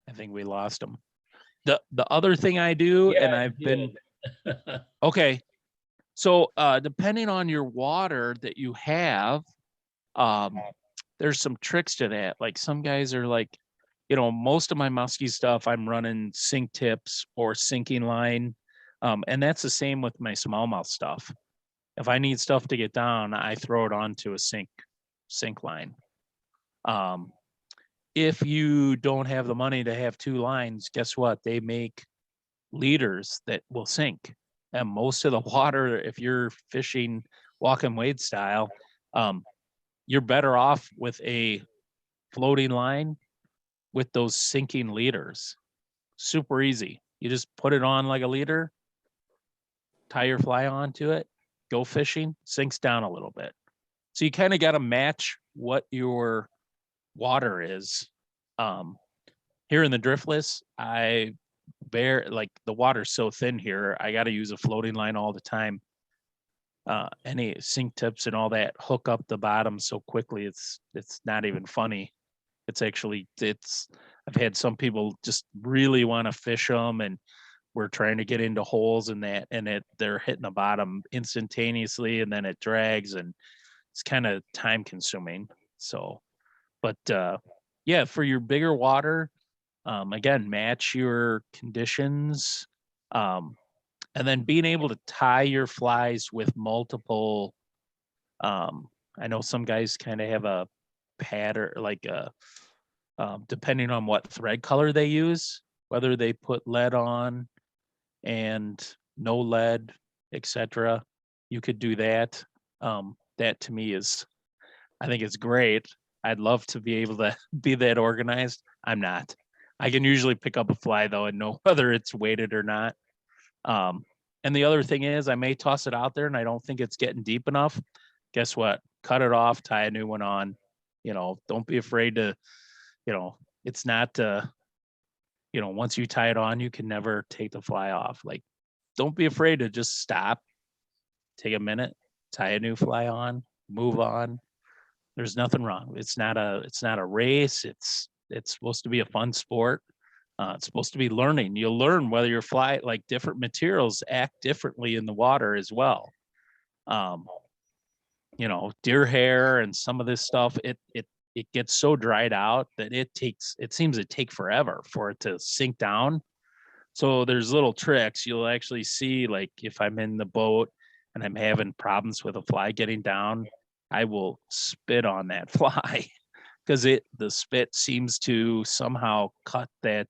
I think we lost them. The other thing I do, and I've been okay. So depending on your water that you have, there's some tricks to that. Like some guys are like, most of my musky stuff, I'm running sink tips or sinking line. And that's the same with my smallmouth stuff. If I need stuff to get down, I throw it onto a sink line. If you don't have the money to have two lines, guess what? They make leaders that will sink. And most of the water, if you're fishing walk and wade style, you're better off with a floating line with those sinking leaders. Super easy. You just put it on like a leader, tie your fly onto it, go fishing, sinks down a little bit. So you kind of got to match what your water is. Here in the Driftless, like the water's so thin here, I got to use a floating line all the time. Any sink tips and all that hook up the bottom so quickly, it's not even funny. I've had some people just really want to fish them, and we're trying to get into holes and that, and they're hitting the bottom instantaneously, and then it drags, and it's kind of time consuming. So, but yeah, for your bigger water, again, match your conditions, and then being able to tie your flies with multiple. I know some guys kind of have a pattern, like depending on what thread color they use, whether they put lead on and no lead, etc. You could do that. That to me I think it's great. I'd love to be able to be that organized. I'm not. I can usually pick up a fly though and know whether it's weighted or not. And the other thing is I may toss it out there and I don't think it's getting deep enough. Guess what? Cut it off, tie a new one on. Don't be afraid to, it's not, once you tie it on, you can never take the fly off. Like, don't be afraid to just stop, take a minute, tie a new fly on, move on. There's nothing wrong. It's not a race. It's supposed to be a fun sport. It's supposed to be learning. You'll learn whether your fly, like different materials act differently in the water as well. Deer hair and some of this stuff, it gets so dried out that it seems to take forever for it to sink down. So there's little tricks you'll actually see, like if I'm in the boat and I'm having problems with a fly getting down, I will spit on that fly because the spit seems to somehow cut that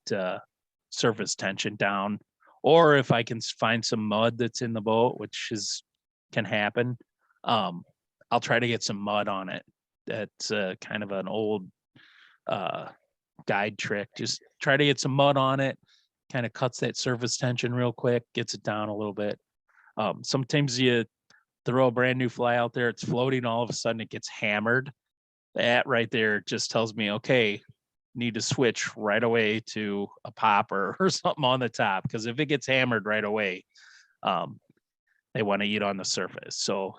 surface tension down. Or if I can find some mud that's in the boat, which can happen, I'll try to get some mud on it. That's kind of an old guide trick. Just try to get some mud on it, kind of cuts that surface tension real quick, gets it down a little bit. Sometimes you throw a brand new fly out there, it's floating, all of a sudden it gets hammered. That right there just tells me, okay, need to switch right away to a popper or something on the top, because if it gets hammered right away, they want to eat on the surface. So,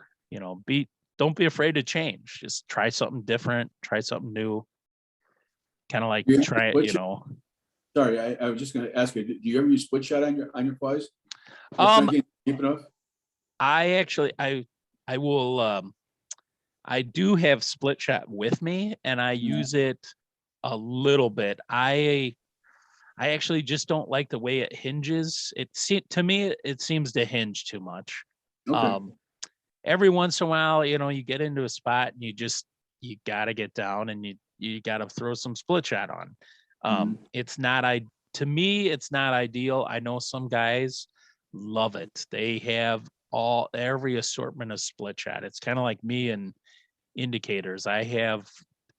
don't be afraid to change. Just try something different, try something new. kind of like Yeah, try it, what's you your- know. Sorry, I was just gonna ask you, do you ever use split shot on your flies? Just Um, not getting deep enough? I actually, I will, I do have split shot with me and I use it a little bit. I actually just don't like the way it hinges. To me, it seems to hinge too much. Okay. Every once in a while, you know, you get into a spot and you got to get down and you got to throw some split shot on. It's not, to me, it's not ideal. I know some guys love it. They have every assortment of split shot. It's kind of like me and indicators. I have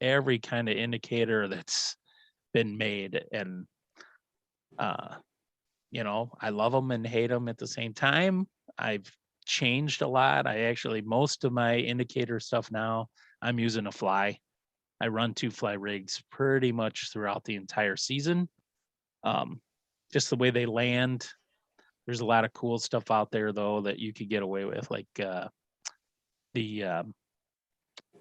every kind of indicator that's been made, and you know, I love them and hate them at the same time. I've changed a lot. Most of my indicator stuff now, I'm using a fly. I run 2 fly rigs pretty much throughout the entire season. Just the way they land. There's a lot of cool stuff out there though that you could get away with, like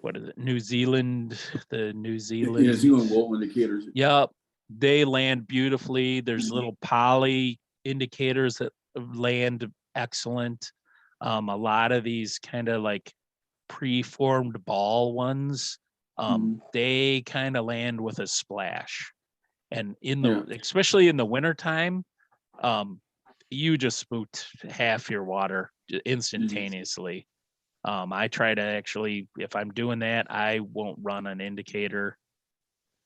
what is it? New Zealand, the New Zealand. Yeah, Zealand wool indicators. Yep. They land beautifully. There's little poly indicators that land excellent. A lot of these kind of like preformed ball ones, they kind of land with a splash. And especially in the wintertime, you just spooked half your water instantaneously. I try to actually, if I'm doing that, I won't run an indicator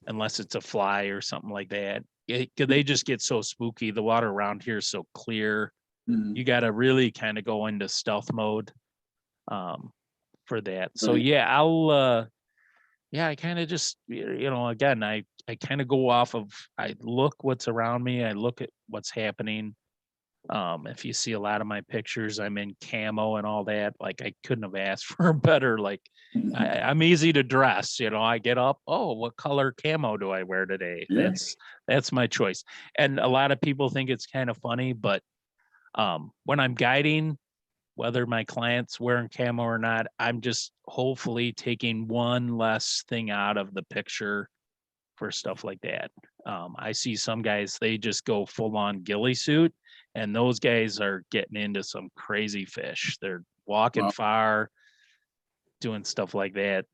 unless it's a fly or something like that. They just get so spooky. The water around here is so clear. You got to really kind of go into stealth mode for that. So Right. I kind of just, you know, again, I kind of go off of, I look what's around me. I look at what's happening. If you see a lot of my pictures, I'm in camo and all that. Like I couldn't have asked for a better, like I'm easy to dress, you know, I get up, oh, what color camo do I wear today? Yeah. That's my choice. And a lot of people think it's kind of funny, but when I'm guiding, whether my client's wearing camo or not, I'm just hopefully taking one less thing out of the picture for stuff like that. I see some guys, they just go full on ghillie suit, and those guys are getting into some crazy fish. They're walking Wow. far, doing stuff like that.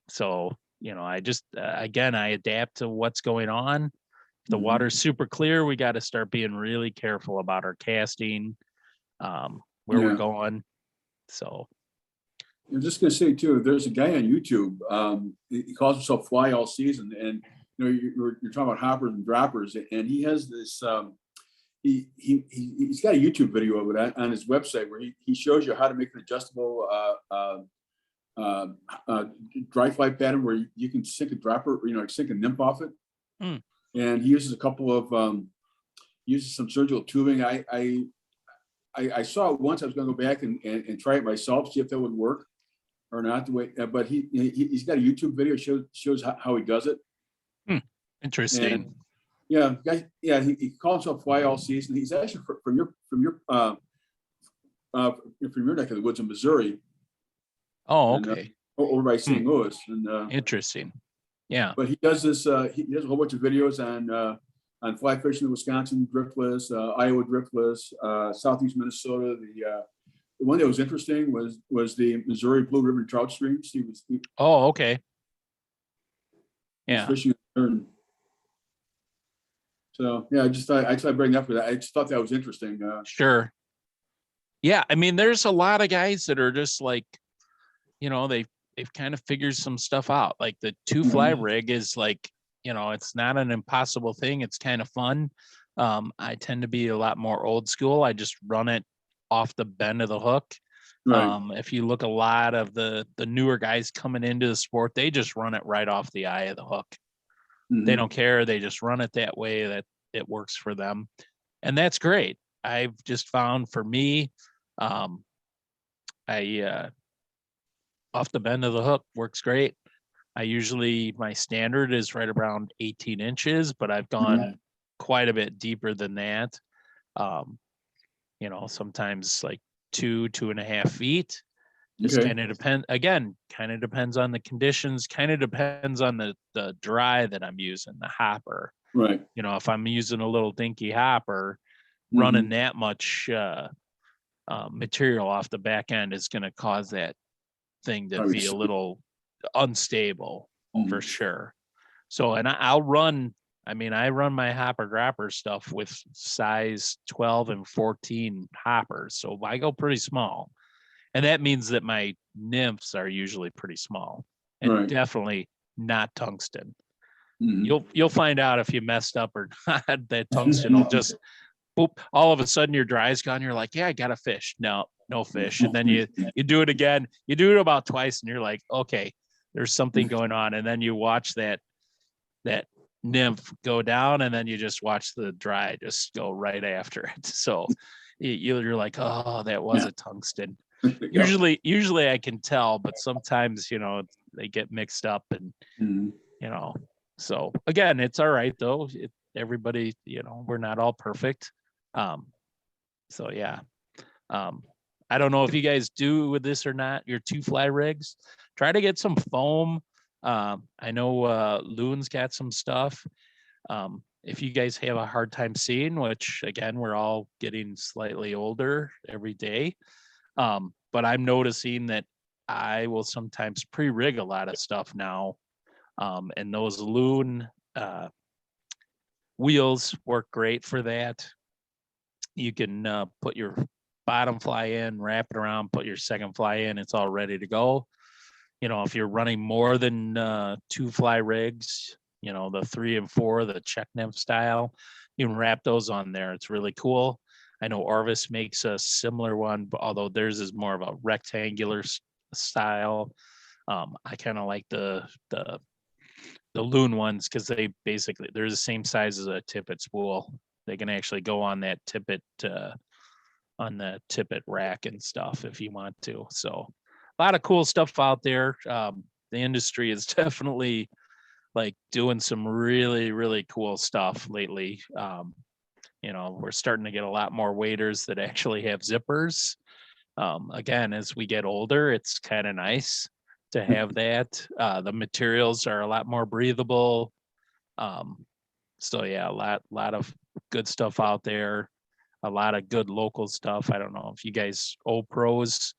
So, you know, I just, again, I adapt to what's going on. If the water's super clear, we got to start being really careful about our casting, where we're Yeah. going. So, I'm just gonna say too, there's a guy on YouTube. He calls himself Fly All Season, and you know you're talking about hoppers and droppers, and he has this. He's got a YouTube video of it on his website where he shows you how to make an adjustable dry fly pattern where you can sink a dropper, you know, sink a nymph off it. And he uses a couple of uses some surgical tubing. I saw it once. I was going to go back and try it myself, see if that would work or not. But he's got a YouTube video shows how he does it. interesting. And, yeah, guy. Yeah, he calls himself Fly All Season. He's actually from your neck of the woods in Missouri. Oh, and, okay. Over by St. Louis, and Interesting. Yeah. but he does this. He does a whole bunch of videos on fly fishing in Wisconsin, driftless, Iowa driftless, southeast Minnesota. The one that was interesting was the Missouri Blue River trout streams. He was Oh, okay. Yeah. fishing there. So yeah, I tried to bring that up. I just thought that was interesting. Sure. Yeah, I mean, there's a lot of guys that are just like, you know, they've kind of figured some stuff out. Like the 2 fly rig is like, you know, it's not an impossible thing. It's kind of fun. I tend to be a lot more old school. I just run it off the bend of the hook. Right. If you look a lot of the newer guys coming into the sport, they just run it right off the eye of the hook. They don't care. They just run it that way, that it works for them. And that's great. I've just found for me, off the bend of the hook works great. My standard is right around 18 inches, but I've gone quite a bit deeper than that. You know, sometimes like 2.5 feet. Just Okay. kind of depends on the conditions, kind of depends on the dry that I'm using, the hopper. Right. You know, if I'm using a little dinky hopper, Mhm. running that much material off the back end is going to cause that thing to Probably be a so. little unstable for Mhm. sure. So, and I'll run, I mean, I run my hopper grapper stuff with size 12 and 14 hoppers. So I go pretty small. And that means that my nymphs are usually pretty small and Right. definitely not tungsten. Mhm. You'll find out if you messed up or not. That tungsten will just boop, all of a sudden your dry's gone. You're like, yeah, I got a fish. No fish. And then you do it again. You do it about twice and you're like, okay, there's something going on. And then you watch that nymph go down and then you just watch the dry just go right after it. So you're like, oh, that was Yeah. a tungsten. Yep. Usually I can tell, but sometimes, you know, they get mixed up and, Mhm. you know, so again, it's all right though. Everybody, you know, we're not all perfect. So yeah. I don't know if you guys do with this or not, your 2-fly rigs, try to get some foam. I know Loon's got some stuff. If you guys have a hard time seeing, which again, we're all getting slightly older every day. But I'm noticing that I will sometimes pre-rig a lot of stuff now. And those Loon wheels work great for that. You can put your bottom fly in, wrap it around, put your second fly in, it's all ready to go. You know, if you're running more than 2-fly rigs, you know, the 3 and 4, the check nymph style, you can wrap those on there. It's really cool. I know Orvis makes a similar one, but although theirs is more of a rectangular style. I kind of like the Loon ones because they're the same size as a tippet spool. They can actually go on that tippet on the tippet rack and stuff if you want to. So a lot of cool stuff out there. The industry is definitely like doing some really, really cool stuff lately. You know, we're starting to get a lot more waders that actually have zippers. Again, as we get older, it's kind of nice to have that. The materials are a lot more breathable. So yeah, a lot of good stuff out there. A lot of good local stuff. I don't know if you guys, O-Pros,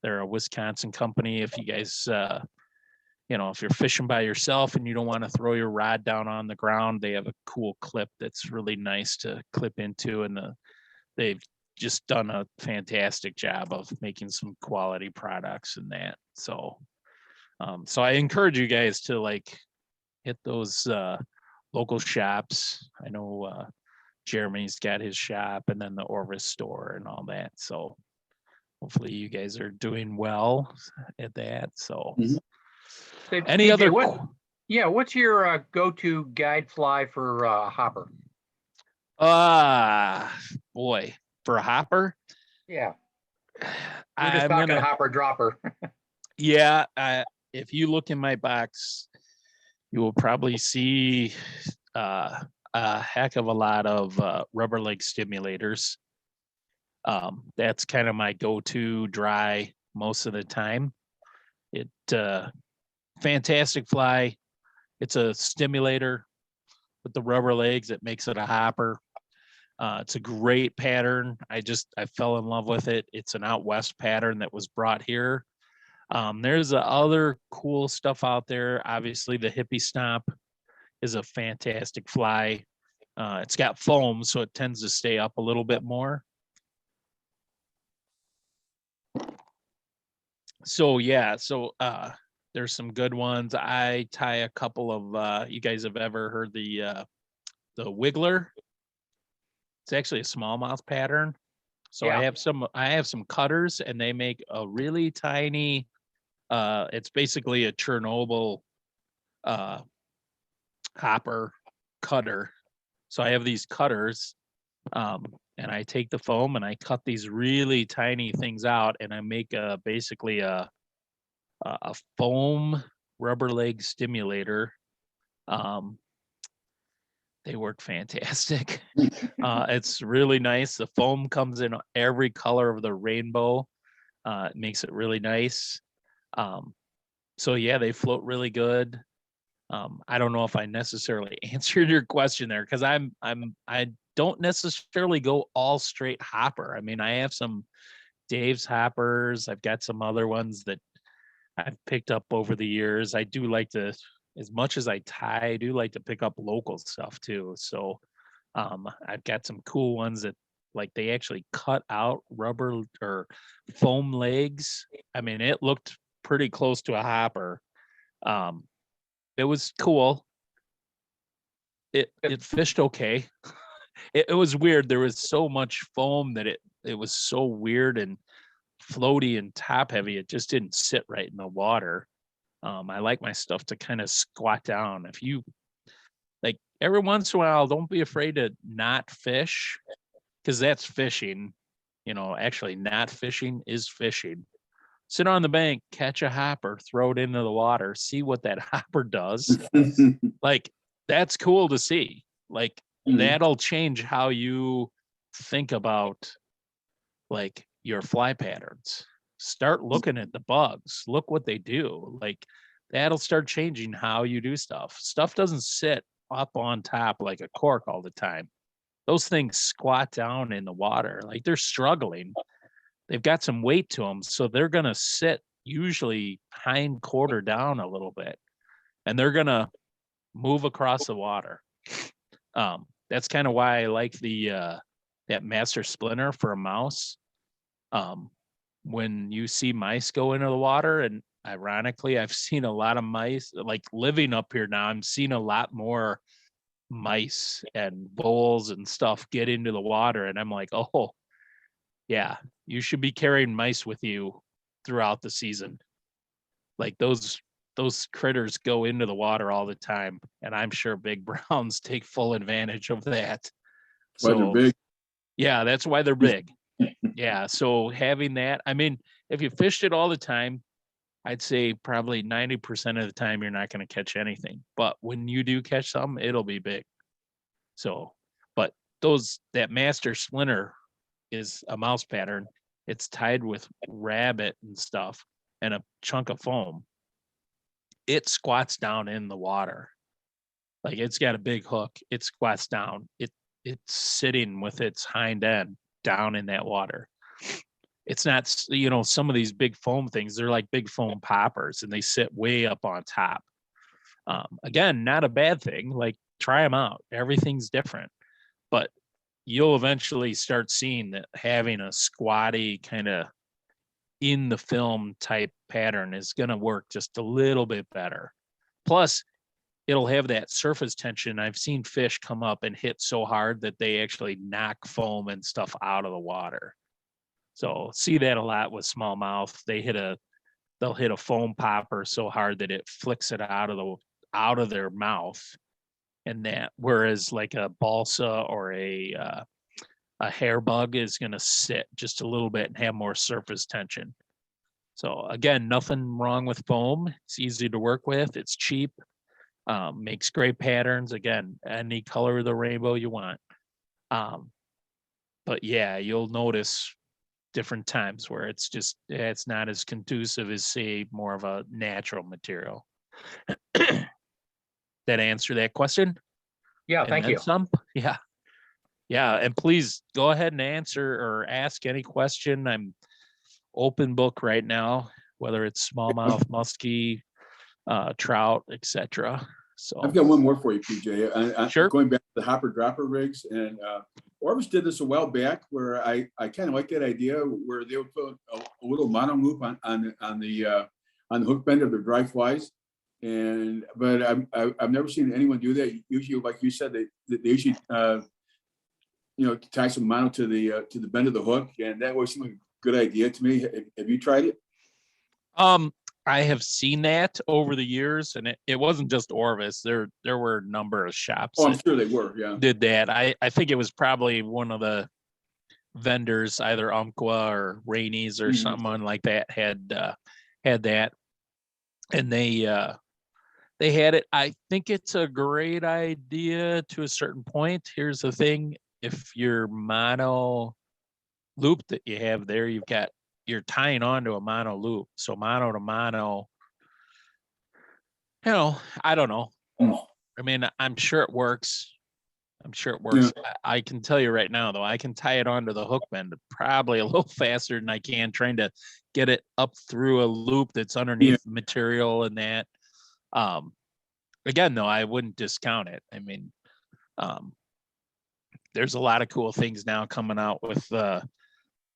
they're a Wisconsin company. If you guys, you know, if you're fishing by yourself and you don't want to throw your rod down on the ground, they have a cool clip that's really nice to clip into. And they've just done a fantastic job of making some quality products and that. So, so I encourage you guys to like hit those local shops. I know Jeremy's got his shop and then the Orvis store and all that. So hopefully you guys are doing well at that. So Mhm. Say, any TJ, other, what's your go-to guide fly for hopper? boy, for a hopper, Yeah, we're just I'm talking gonna, hopper dropper. yeah, if you look in my box, you will probably see a heck of a lot of rubber leg stimulators. That's kind of my go-to dry most of the time. It fantastic fly. It's a stimulator with the rubber legs. It makes it a hopper. It's a great pattern. I fell in love with it. It's an out west pattern that was brought here. There's other cool stuff out there. Obviously, the hippie stomp is a fantastic fly. It's got foam, so it tends to stay up a little bit more. So yeah, there's some good ones. I tie a couple of you guys have ever heard the wiggler? It's actually a smallmouth pattern. So Yeah. I have some cutters and they make a really tiny it's basically a Chernobyl hopper cutter. So I have these cutters and I take the foam and I cut these really tiny things out and I make basically a foam rubber leg stimulator. They work fantastic. It's really nice. The foam comes in every color of the rainbow. It makes it really nice. So yeah, they float really good. I don't know if I necessarily answered your question there, because I don't necessarily go all straight hopper. I mean, I have some Dave's hoppers. I've got some other ones that I've picked up over the years. I do like to, as much as I tie, I do like to pick up local stuff too. So I've got some cool ones that like they actually cut out rubber or foam legs. I mean, it looked pretty close to a hopper. It was cool. It fished okay. It was weird. There was so much foam that it was so weird and floaty and top heavy. It just didn't sit right in the water. I like my stuff to kind of squat down. If you like every once in a while, don't be afraid to not fish, because that's fishing. You know, actually not fishing is fishing. Sit on the bank, catch a hopper, throw it into the water, see what that hopper does. Like, that's cool to see. Like, that'll change how you think about like your fly patterns. Start looking at the bugs, look what they do. Like, that'll start changing how you do stuff. Stuff doesn't sit up on top like a cork all the time. Those things squat down in the water, like they're struggling. They've got some weight to them, so they're going to sit usually hind quarter down a little bit, and they're going to move across the water. That's kind of why I like the that master splinter for a mouse. When you see mice go into the water, and ironically, I've seen a lot of mice, like living up here now, I'm seeing a lot more mice and voles and stuff get into the water, and I'm like, oh, yeah, you should be carrying mice with you throughout the season. Like those critters go into the water all the time, and I'm sure big browns take full advantage of that. Why they're big. Yeah, that's why they're big. Yeah, so having that, I mean, if you fished it all the time, I'd say probably 90% of the time you're not going to catch anything. But when you do catch some, it'll be big. So, but that master splinter is a mouse pattern. It's tied with rabbit and stuff and a chunk of foam. It squats down in the water. Like, it's got a big hook. It squats down. It's sitting with its hind end down in that water. It's not, you know, some of these big foam things, they're like big foam poppers and they sit way up on top. Again, not a bad thing. Like, try them out. Everything's different. But you'll eventually start seeing that having a squatty kind of in the film type pattern is going to work just a little bit better. Plus, it'll have that surface tension. I've seen fish come up and hit so hard that they actually knock foam and stuff out of the water. So see that a lot with smallmouth. They'll hit a foam popper so hard that it flicks it out of their mouth. And that, whereas like a balsa or a hair bug is going to sit just a little bit and have more surface tension. So again, nothing wrong with foam. It's easy to work with. It's cheap. Makes great patterns. Again, any color of the rainbow you want. But yeah, you'll notice different times where it's not as conducive as, say, more of a natural material. That answer that question? Yeah, thank you. Some? Yeah. Yeah. And please go ahead and answer or ask any question. I'm open book right now, whether it's smallmouth, muskie, trout, etc. So I've got one more for you, PJ. Sure. Going back to the hopper dropper rigs, and Orvis did this a while back, where I kind of like that idea where they would put a little mono loop on the hook bend of their dry flies. But I've never seen anyone do that. Usually, like you said, they usually tie some mono to the bend of the hook, and that always seemed like a good idea to me. Have you tried it? I have seen that over the years, and it wasn't just Orvis. There were a number of shops. Oh, I'm sure they were. Yeah, did that. I think it was probably one of the vendors, either Umpqua or Rainey's or someone like that had that, and they had it. I think it's a great idea to a certain point. Here's the thing: if your mono loop that you have there, you've got you're tying onto a mono loop. So mono to mono, I don't know. I mean, I'm sure it works. I'm sure it works. I can tell you right now, though, I can tie it onto the hook bend probably a little faster than I can trying to get it up through a loop that's underneath the material and that. Again, though, I wouldn't discount it. I mean, there's a lot of cool things now coming out with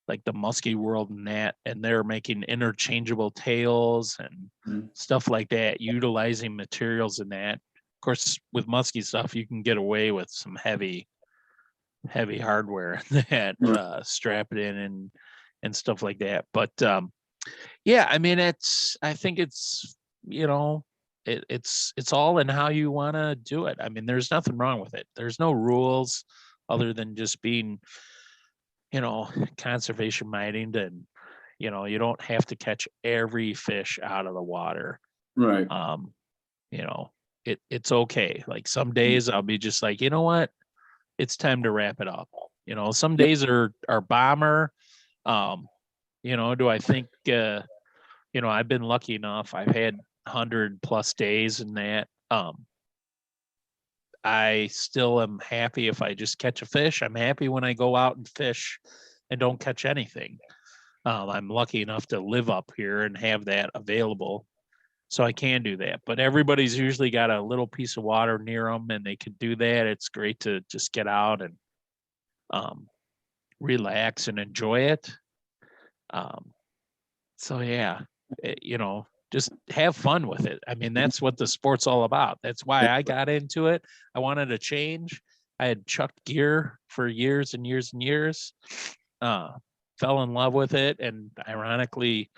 like the Muskie World and that, and they're making interchangeable tails and stuff like that, utilizing materials in that. Of course, with musky stuff, you can get away with some heavy hardware that strap it in and stuff like that. But yeah, I mean, I think it's, it's all in how you want to do it. I mean, there's nothing wrong with it. There's no rules other than just being, conservation minded, and, you don't have to catch every fish out of the water. Right. It's okay. Like some days I'll be just like, you know what, it's time to wrap it up. Some days are bomber. Do I think, I've been lucky enough. I've had 100+ days in that. I still am happy if I just catch a fish. I'm happy when I go out and fish and don't catch anything. I'm lucky enough to live up here and have that available, so I can do that. But everybody's usually got a little piece of water near them, and they could do that. It's great to just get out and relax and enjoy it. So yeah, just have fun with it. I mean, that's what the sport's all about. That's why I got into it. I wanted to change. I had chucked gear for years and years and years. Fell in love with it, and ironically,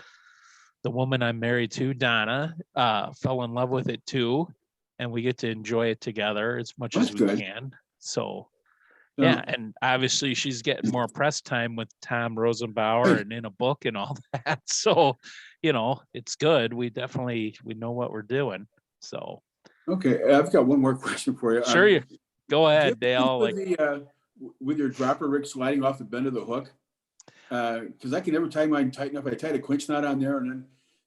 the woman I'm married to, Donna, fell in love with it too, and we get to enjoy it together as much as we can. So yeah, and obviously she's getting more press time with Tom Rosenbauer and in a book and all that. So, it's good. We know what we're doing. So okay, I've got one more question for you. Sure, you go ahead, do you Dale. with with your dropper rig sliding off the bend of the hook, because I can never tie mine tight enough. I tied a quinch knot on there, and then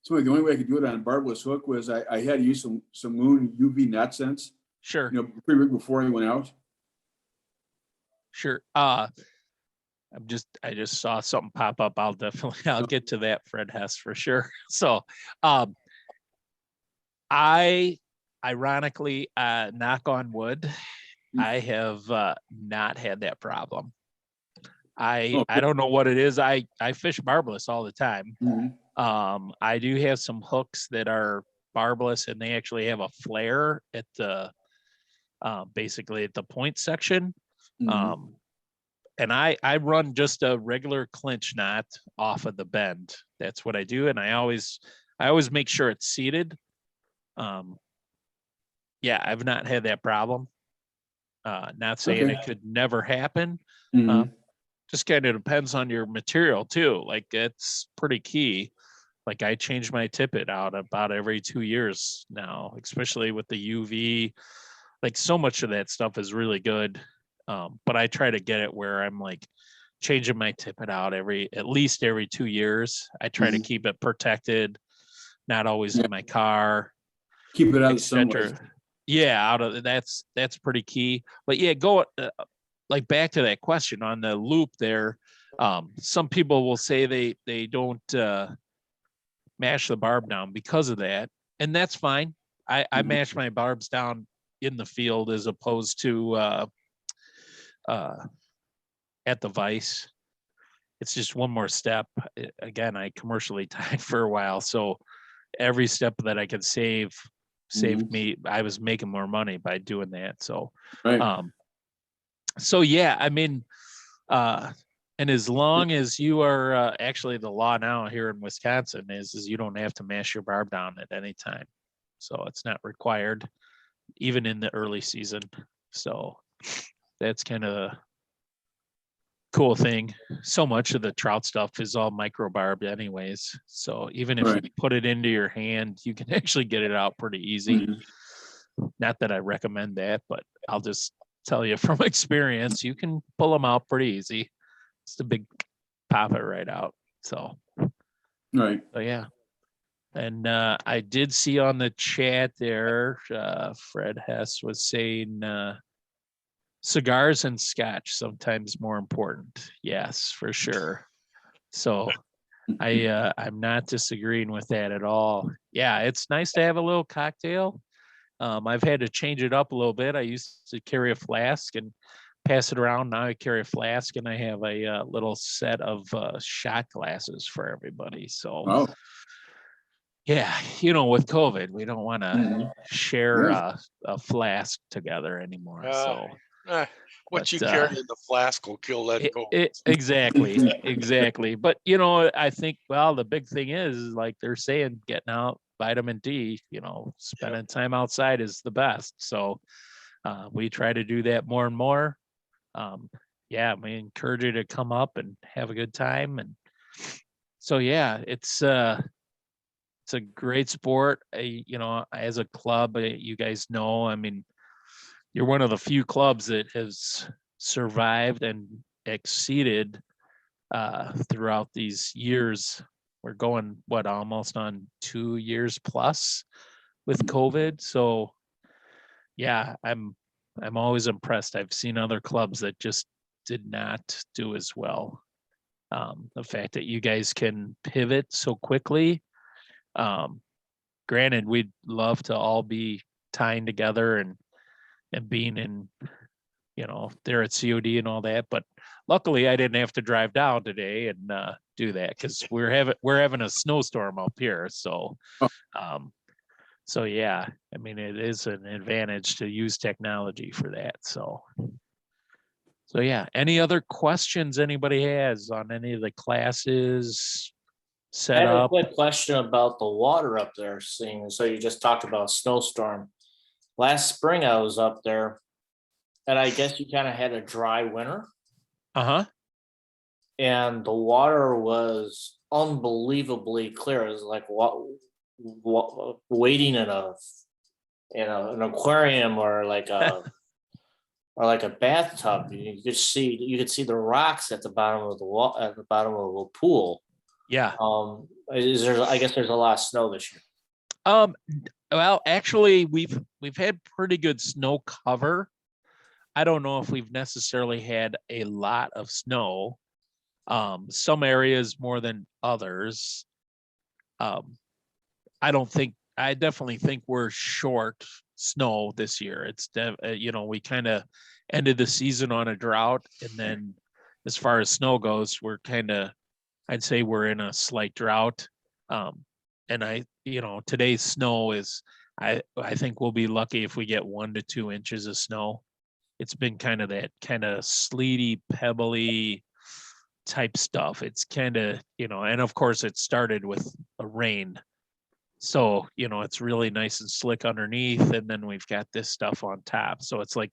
the only way I could do it on a barbless hook was I had to use some Moon UV knot sense. Sure. Pre-rig before I went out. Sure. I just saw something pop up. I'll get to that, Fred Hess, for sure. So, I ironically, knock on wood, I have not had that problem. I don't know what it is. I fish barbless all the time. I do have some hooks that are barbless, and they actually have a flare at the basically at the point section. And I run just a regular clinch knot off of the bend. That's what I do, and I always make sure it's seated. Yeah, I've not had that problem. Not saying it could never happen. Just kind of depends on your material too. Like, it's pretty key. Like, I change my tippet out about every 2 years now, especially with the UV. Like, so much of that stuff is really good. But I try to get it where I'm like changing my tippet out at least every 2 years. I try to keep it protected, not always in my car. Keep it out of sunlight. Yeah, that's pretty key. But yeah, go like back to that question on the loop there. Some people will say they don't mash the barb down because of that, and that's fine. I mash my barbs down in the field as opposed to at the vise. It's just one more step. Again, I commercially tied for a while, so every step that I could saved me. I was making more money by doing that. So, so yeah, I mean, and as long as you are actually, the law now here in Wisconsin is you don't have to mash your barb down at any time. So it's not required, even in the early season. So that's kind of a cool thing. So much of the trout stuff is all micro barbed anyways. So even if you put it into your hand, you can actually get it out pretty easy. Not that I recommend that, but I'll just tell you from experience, you can pull them out pretty easy. It's the big pop it right out. So Right. So yeah. And I did see on the chat there, Fred Hess was saying cigars and scotch sometimes more important. Yes, for sure. So I'm not disagreeing with that at all. Yeah, it's nice to have a little cocktail. I've had to change it up a little bit. I used to carry a flask and pass it around. Now I carry a flask and I have a little set of shot glasses for everybody. So Oh, yeah, with COVID, we don't want to mhm. share Yeah. a flask together anymore. So, What you but, carry in the flask will kill that COVID. exactly. But I think, well, the big thing is like they're saying, getting out vitamin D. Spending time outside is the best. So we try to do that more and more. Yeah, we encourage you to come up and have a good time. And so yeah, it's a great sport. As a club, you guys know, I mean, you're one of the few clubs that has survived and exceeded throughout these years. We're going almost on 2 years plus with COVID. So yeah, I'm always impressed. I've seen other clubs that just did not do as well. The fact that you guys can pivot so quickly. Granted, we'd love to all be tying together and being in, there at COD and all that. But luckily, I didn't have to drive down today and do that because we're having a snowstorm up here. So, so yeah, I mean, it is an advantage to use technology for that. So yeah. Any other questions anybody has on any of the classes? I Set have a up? quick question about the water up there, seeing so you just talked about snowstorm. Last spring I was up there, and I guess you kind of had a dry winter, Uh-huh. and the water was unbelievably clear. It was like waiting in an aquarium or like a bathtub. You could see the rocks at the bottom of the bottom of the pool. Yeah. I guess there's a lot of snow this year. Well, actually, we've had pretty good snow cover. I don't know if we've necessarily had a lot of snow. Some areas more than others. I definitely think we're short snow this year. It's we kind of ended the season on a drought, and then as far as snow goes, I'd say we're in a slight drought. And today's snow is, I think we'll be lucky if we get 1 to 2 inches of snow. It's been kind of that kind of sleety, pebbly type stuff. It's kind of, and of course it started with a rain. So, it's really nice and slick underneath. And then we've got this stuff on top. So it's like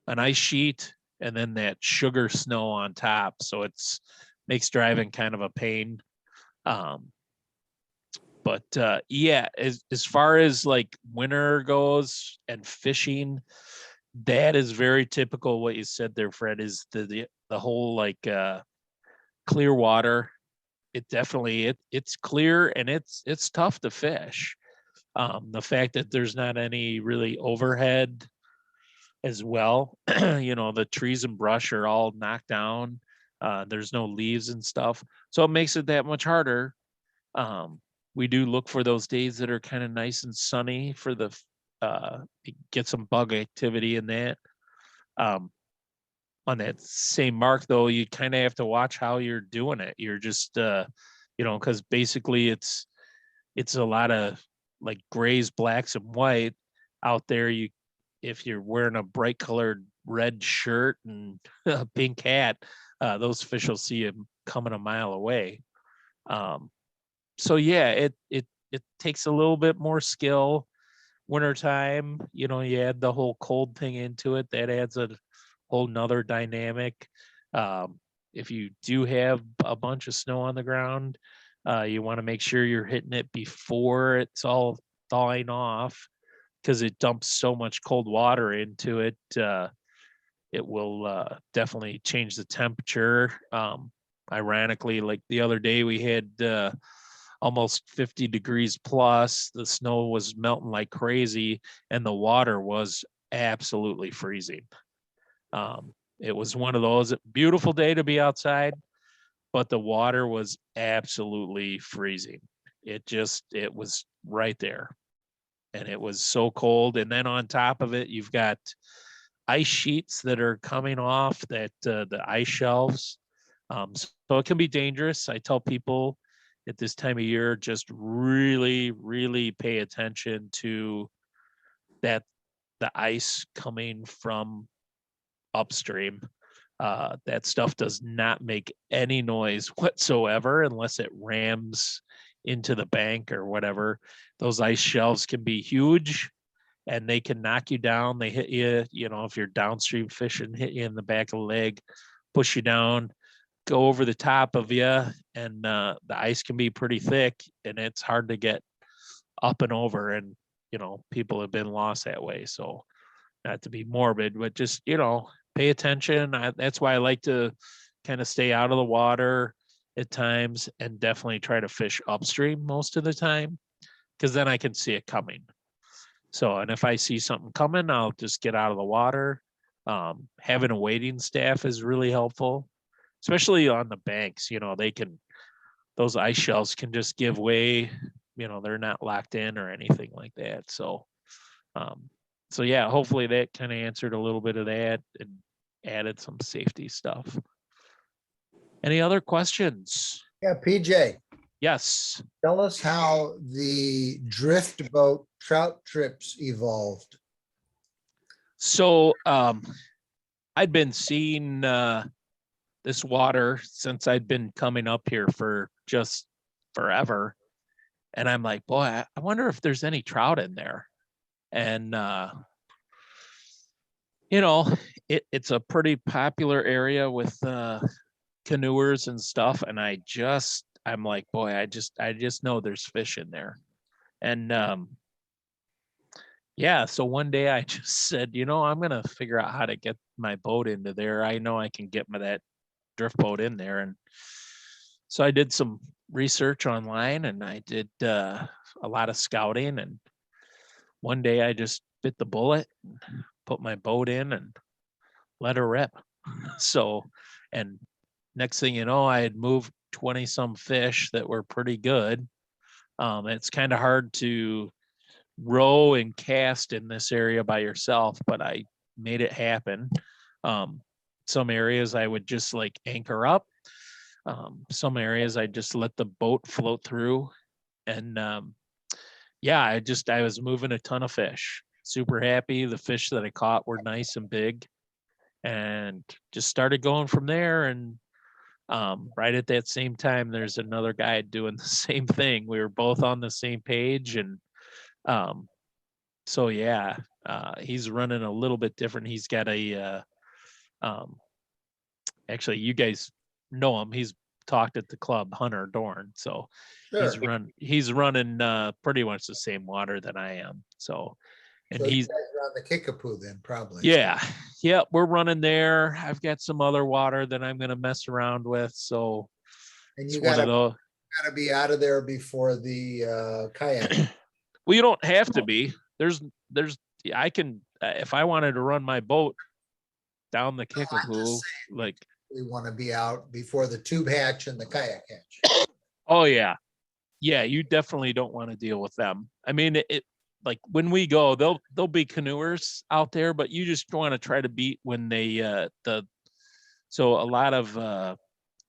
an ice sheet and then that sugar snow on top. So makes driving kind of a pain. But yeah, as far as like winter goes and fishing, that is very typical. What you said there, Fred, is the whole like clear water. It definitely it's clear and it's tough to fish. The fact that there's not any really overhead as well, the trees and brush are all knocked down. There's no leaves and stuff, so it makes it that much harder. We do look for those days that are kind of nice and sunny for get some bug activity in that. On that same mark though, you kind of have to watch how you're doing it. You're just because basically it's a lot of like grays, blacks, and white out there. If you're wearing a bright colored red shirt and a pink hat, those fish will see you coming a mile away. So yeah, it takes a little bit more skill. Wintertime, you add the whole cold thing into it. That adds a whole nother dynamic. If you do have a bunch of snow on the ground, you want to make sure you're hitting it before it's all thawing off, because it dumps so much cold water into it. It will definitely change the temperature. ironically, like the other day we had almost 50 degrees plus. The snow was melting like crazy, and the water was absolutely freezing. It was one of those beautiful day to be outside, but the water was absolutely freezing. It was right there, and it was so cold. And then on top of it, you've got ice sheets that are coming off that the ice shelves. So it can be dangerous. I tell people at this time of year, just really, really pay attention to that, the ice coming from upstream. That stuff does not make any noise whatsoever unless it rams into the bank or whatever. Those ice shelves can be huge and they can knock you down. They hit you, you know, if you're downstream fishing, hit you in the back of the leg, push you down, go over the top of you, and the ice can be pretty thick and it's hard to get up and over. And, you know, people have been lost that way. So not to be morbid, but just, you know, pay attention. That's why I like to kind of stay out of the water at times and definitely try to fish upstream most of the time, because then I can see it coming. So, and if I see something coming, I'll just get out of the water. Having a waiting staff is really helpful, especially on the banks. You know, those ice shelves can just give way, you know, they're not locked in or anything like that. So, so yeah, hopefully that kind of answered a little bit of that and added some safety stuff. Any other questions? Yeah, PJ, Yes. tell us how the drift boat trout trips evolved. So I'd been seeing this water since I'd been coming up here for just forever. And I'm like, boy, I wonder if there's any trout in there. And you know, it's a pretty popular area with canoers and stuff. And I'm like, boy, I just know there's fish in there. And yeah, so one day I just said, you know, I'm gonna figure out how to get my boat into there. I know I can get that drift boat in there. And so I did some research online and I did a lot of scouting. And one day I just bit the bullet, put my boat in and let her rip. So, and next thing you know, I had moved 20 some fish that were pretty good. It's kind of hard to row and cast in this area by yourself, but I made it happen. Some areas I would just like anchor up. Some areas I just let the boat float through. And yeah, I was moving a ton of fish. Super happy. The fish that I caught were nice and big, and just started going from there. And right at that same time, there's another guy doing the same thing. We were both on the same page. And so yeah, he's running a little bit different. He's got a actually, you guys know him. He's talked at the club, Hunter Dorn. So Sure. he's running pretty much the same water that I am. So, and So you he's guys are on the Kickapoo then, probably. yeah, we're running there. I've got some other water that I'm gonna mess around with. So And it's you one of those. gotta be out of there before the kayak. Well, you don't have to be. I can, if I wanted to run my boat down the Kickapoo, like, We want to be out before the tube hatch and the kayak hatch. oh yeah. Yeah, you definitely don't want to deal with them. I mean, it like when we go, there'll be canoers out there, but you just want to try to beat when they so a lot of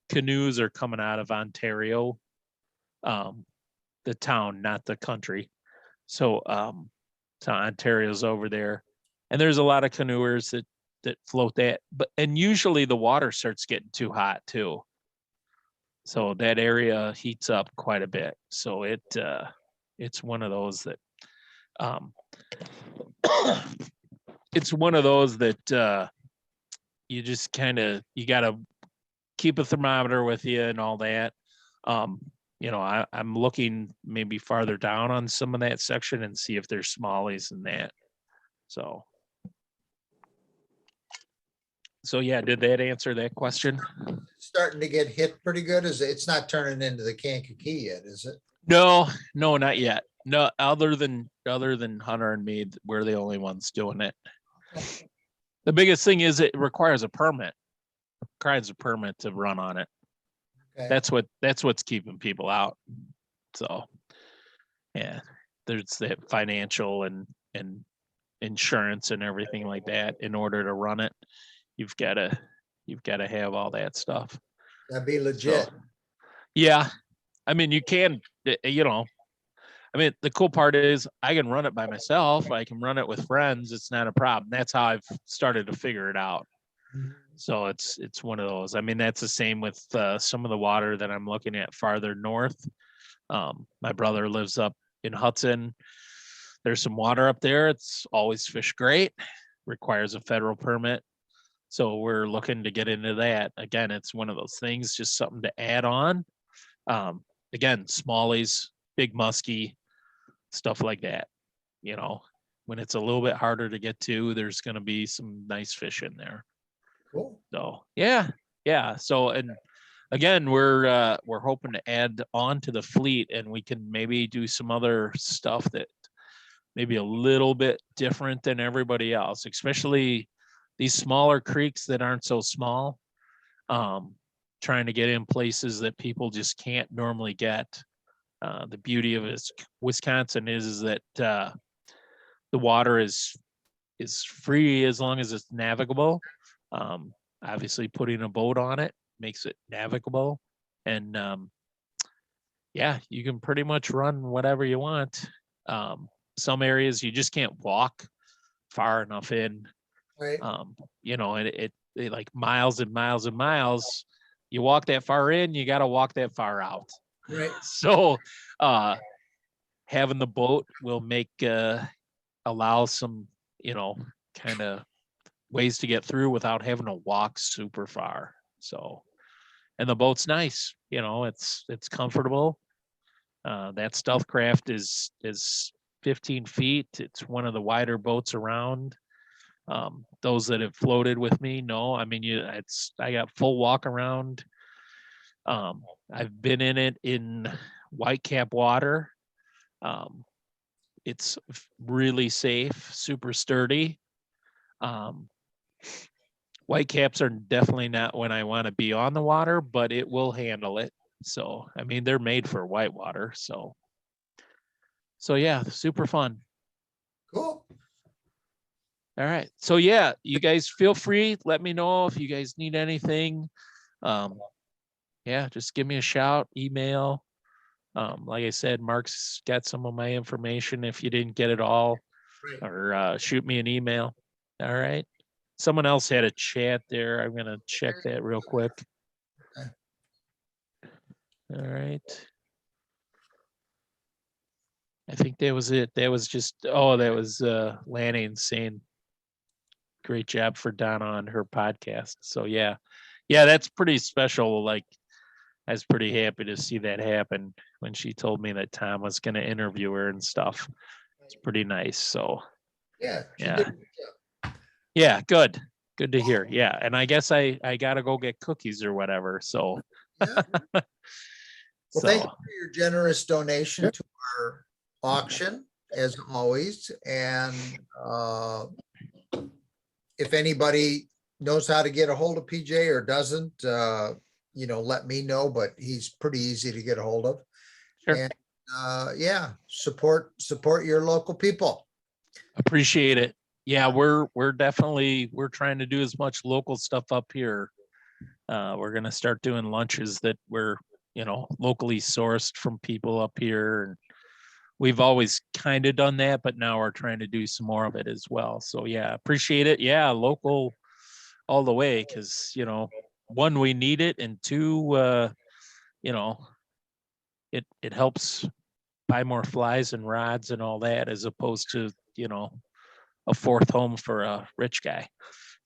canoes are coming out of Ontario, the town, not the country. So so Ontario's over there, and there's a lot of canoers that float that, and usually the water starts getting too hot too. So that area heats up quite a bit. So it's one of those that it's one of those that you just you gotta keep a thermometer with you and all that. You know, I'm looking maybe farther down on some of that section and see if there's smallies in that. So So yeah, did that answer that question? Starting to get hit pretty good. It's not turning into the Kankakee yet, is it? No, no, not yet. No, other than Hunter and me, we're the only ones doing it. The biggest thing is it requires a permit. Requires a permit to run on it. Okay. That's what's keeping people out. So yeah, there's that financial and insurance and everything like that. In order to run it, you've got to have all that stuff. That'd be legit. So, yeah, I mean, you can, I mean, the cool part is I can run it by myself. I can run it with friends. It's not a problem. That's how I've started to figure it out. So it's one of those. I mean, that's the same with some of the water that I'm looking at farther north. My brother lives up in Hudson. There's some water up there. It's always fished great. Requires a federal permit. So we're looking to get into that. Again, it's one of those things, just something to add on. Again, smallies, big muskie, stuff like that. When it's a little bit harder to get to, there's going to be some nice fish in there. Cool. So yeah. So, and again, we're hoping to add on to the fleet, and we can maybe do some other stuff that maybe a little bit different than everybody else, especially these smaller creeks that aren't so small. Trying to get in places that people just can't normally get. The beauty of Wisconsin is that the water is free as long as it's navigable. Obviously, putting a boat on it makes it navigable, and yeah, you can pretty much run whatever you want. Some areas you just can't walk far enough in. Right. And it like miles and miles and miles. You walk that far in, you got to walk that far out. Right. So having the boat will allow some, kind of ways to get through without having to walk super far. So, and the boat's nice, it's comfortable. That Stealth Craft is 15 feet. It's one of the wider boats around. Those that have floated with me know, I mean, I got full walk around. I've been in it in whitecap water. It's really safe, super sturdy. Whitecaps are definitely not when I want to be on the water, but it will handle it. So, I mean, they're made for whitewater. So yeah, super fun. Cool. All right. So yeah, you guys feel free. Let me know if you guys need anything. Yeah, just give me a shout, email. Like I said, Mark's got some of my information if you didn't get it all, Right. or shoot me an email. All right. Someone else had a chat there. I'm going to check that real quick. Okay. All right. I think that was it. That was just, that was Lanning saying great job for Donna on her podcast. So yeah, that's pretty special. Like, I was pretty happy to see that happen when she told me that Tom was going to interview her and stuff. It's pretty nice. So Yeah. she Yeah. did a good job. yeah, good to hear. Yeah, and I guess I gotta go get cookies or whatever. So Yeah. Well, thank you so for your generous donation to our auction, as always. And if anybody knows how to get a hold of PJ or doesn't, let me know, but he's pretty easy to get a hold of. Sure. And yeah, support your local people. appreciate it. Yeah, we're trying to do as much local stuff up here. We're gonna start doing lunches that we're locally sourced from people up here, and we've always kind of done that, but now we're trying to do some more of it as well. So yeah, appreciate it. Yeah, local all the way, because one, we need it, and two, it helps buy more flies and rods and all that, as opposed to a fourth home for a rich guy.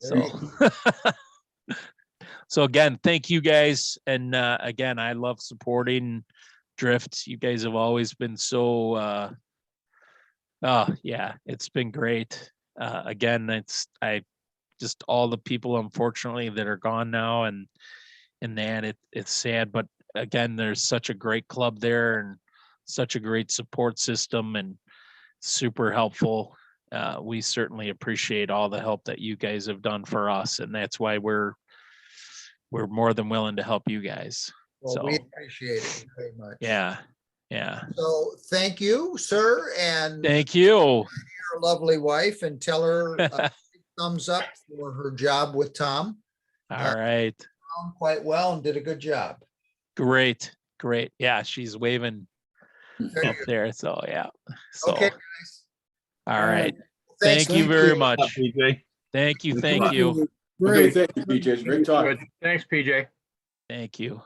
There So so again, thank you guys. And again, I love supporting DRiFT. You guys have always been so yeah, it's been great. Again, just all the people, unfortunately, that are gone now, and that it's sad. But again, there's such a great club there and such a great support system and super helpful. We certainly appreciate all the help that you guys have done for us, and that's why we're more than willing to help you guys. Well, we So appreciate it very much. yeah. So thank you, sir, and Thank you. your lovely wife, and tell her thumbs up for her job with Tom. All right. Done quite well and did a good job. Great. Yeah, she's waving Very up good. there. So yeah. So Okay, guys. all right. Thanks. Thank you very much. PJ. Thank you. Great, thank you, PJ. It's a great talk. Good. Thanks, PJ. Thank you.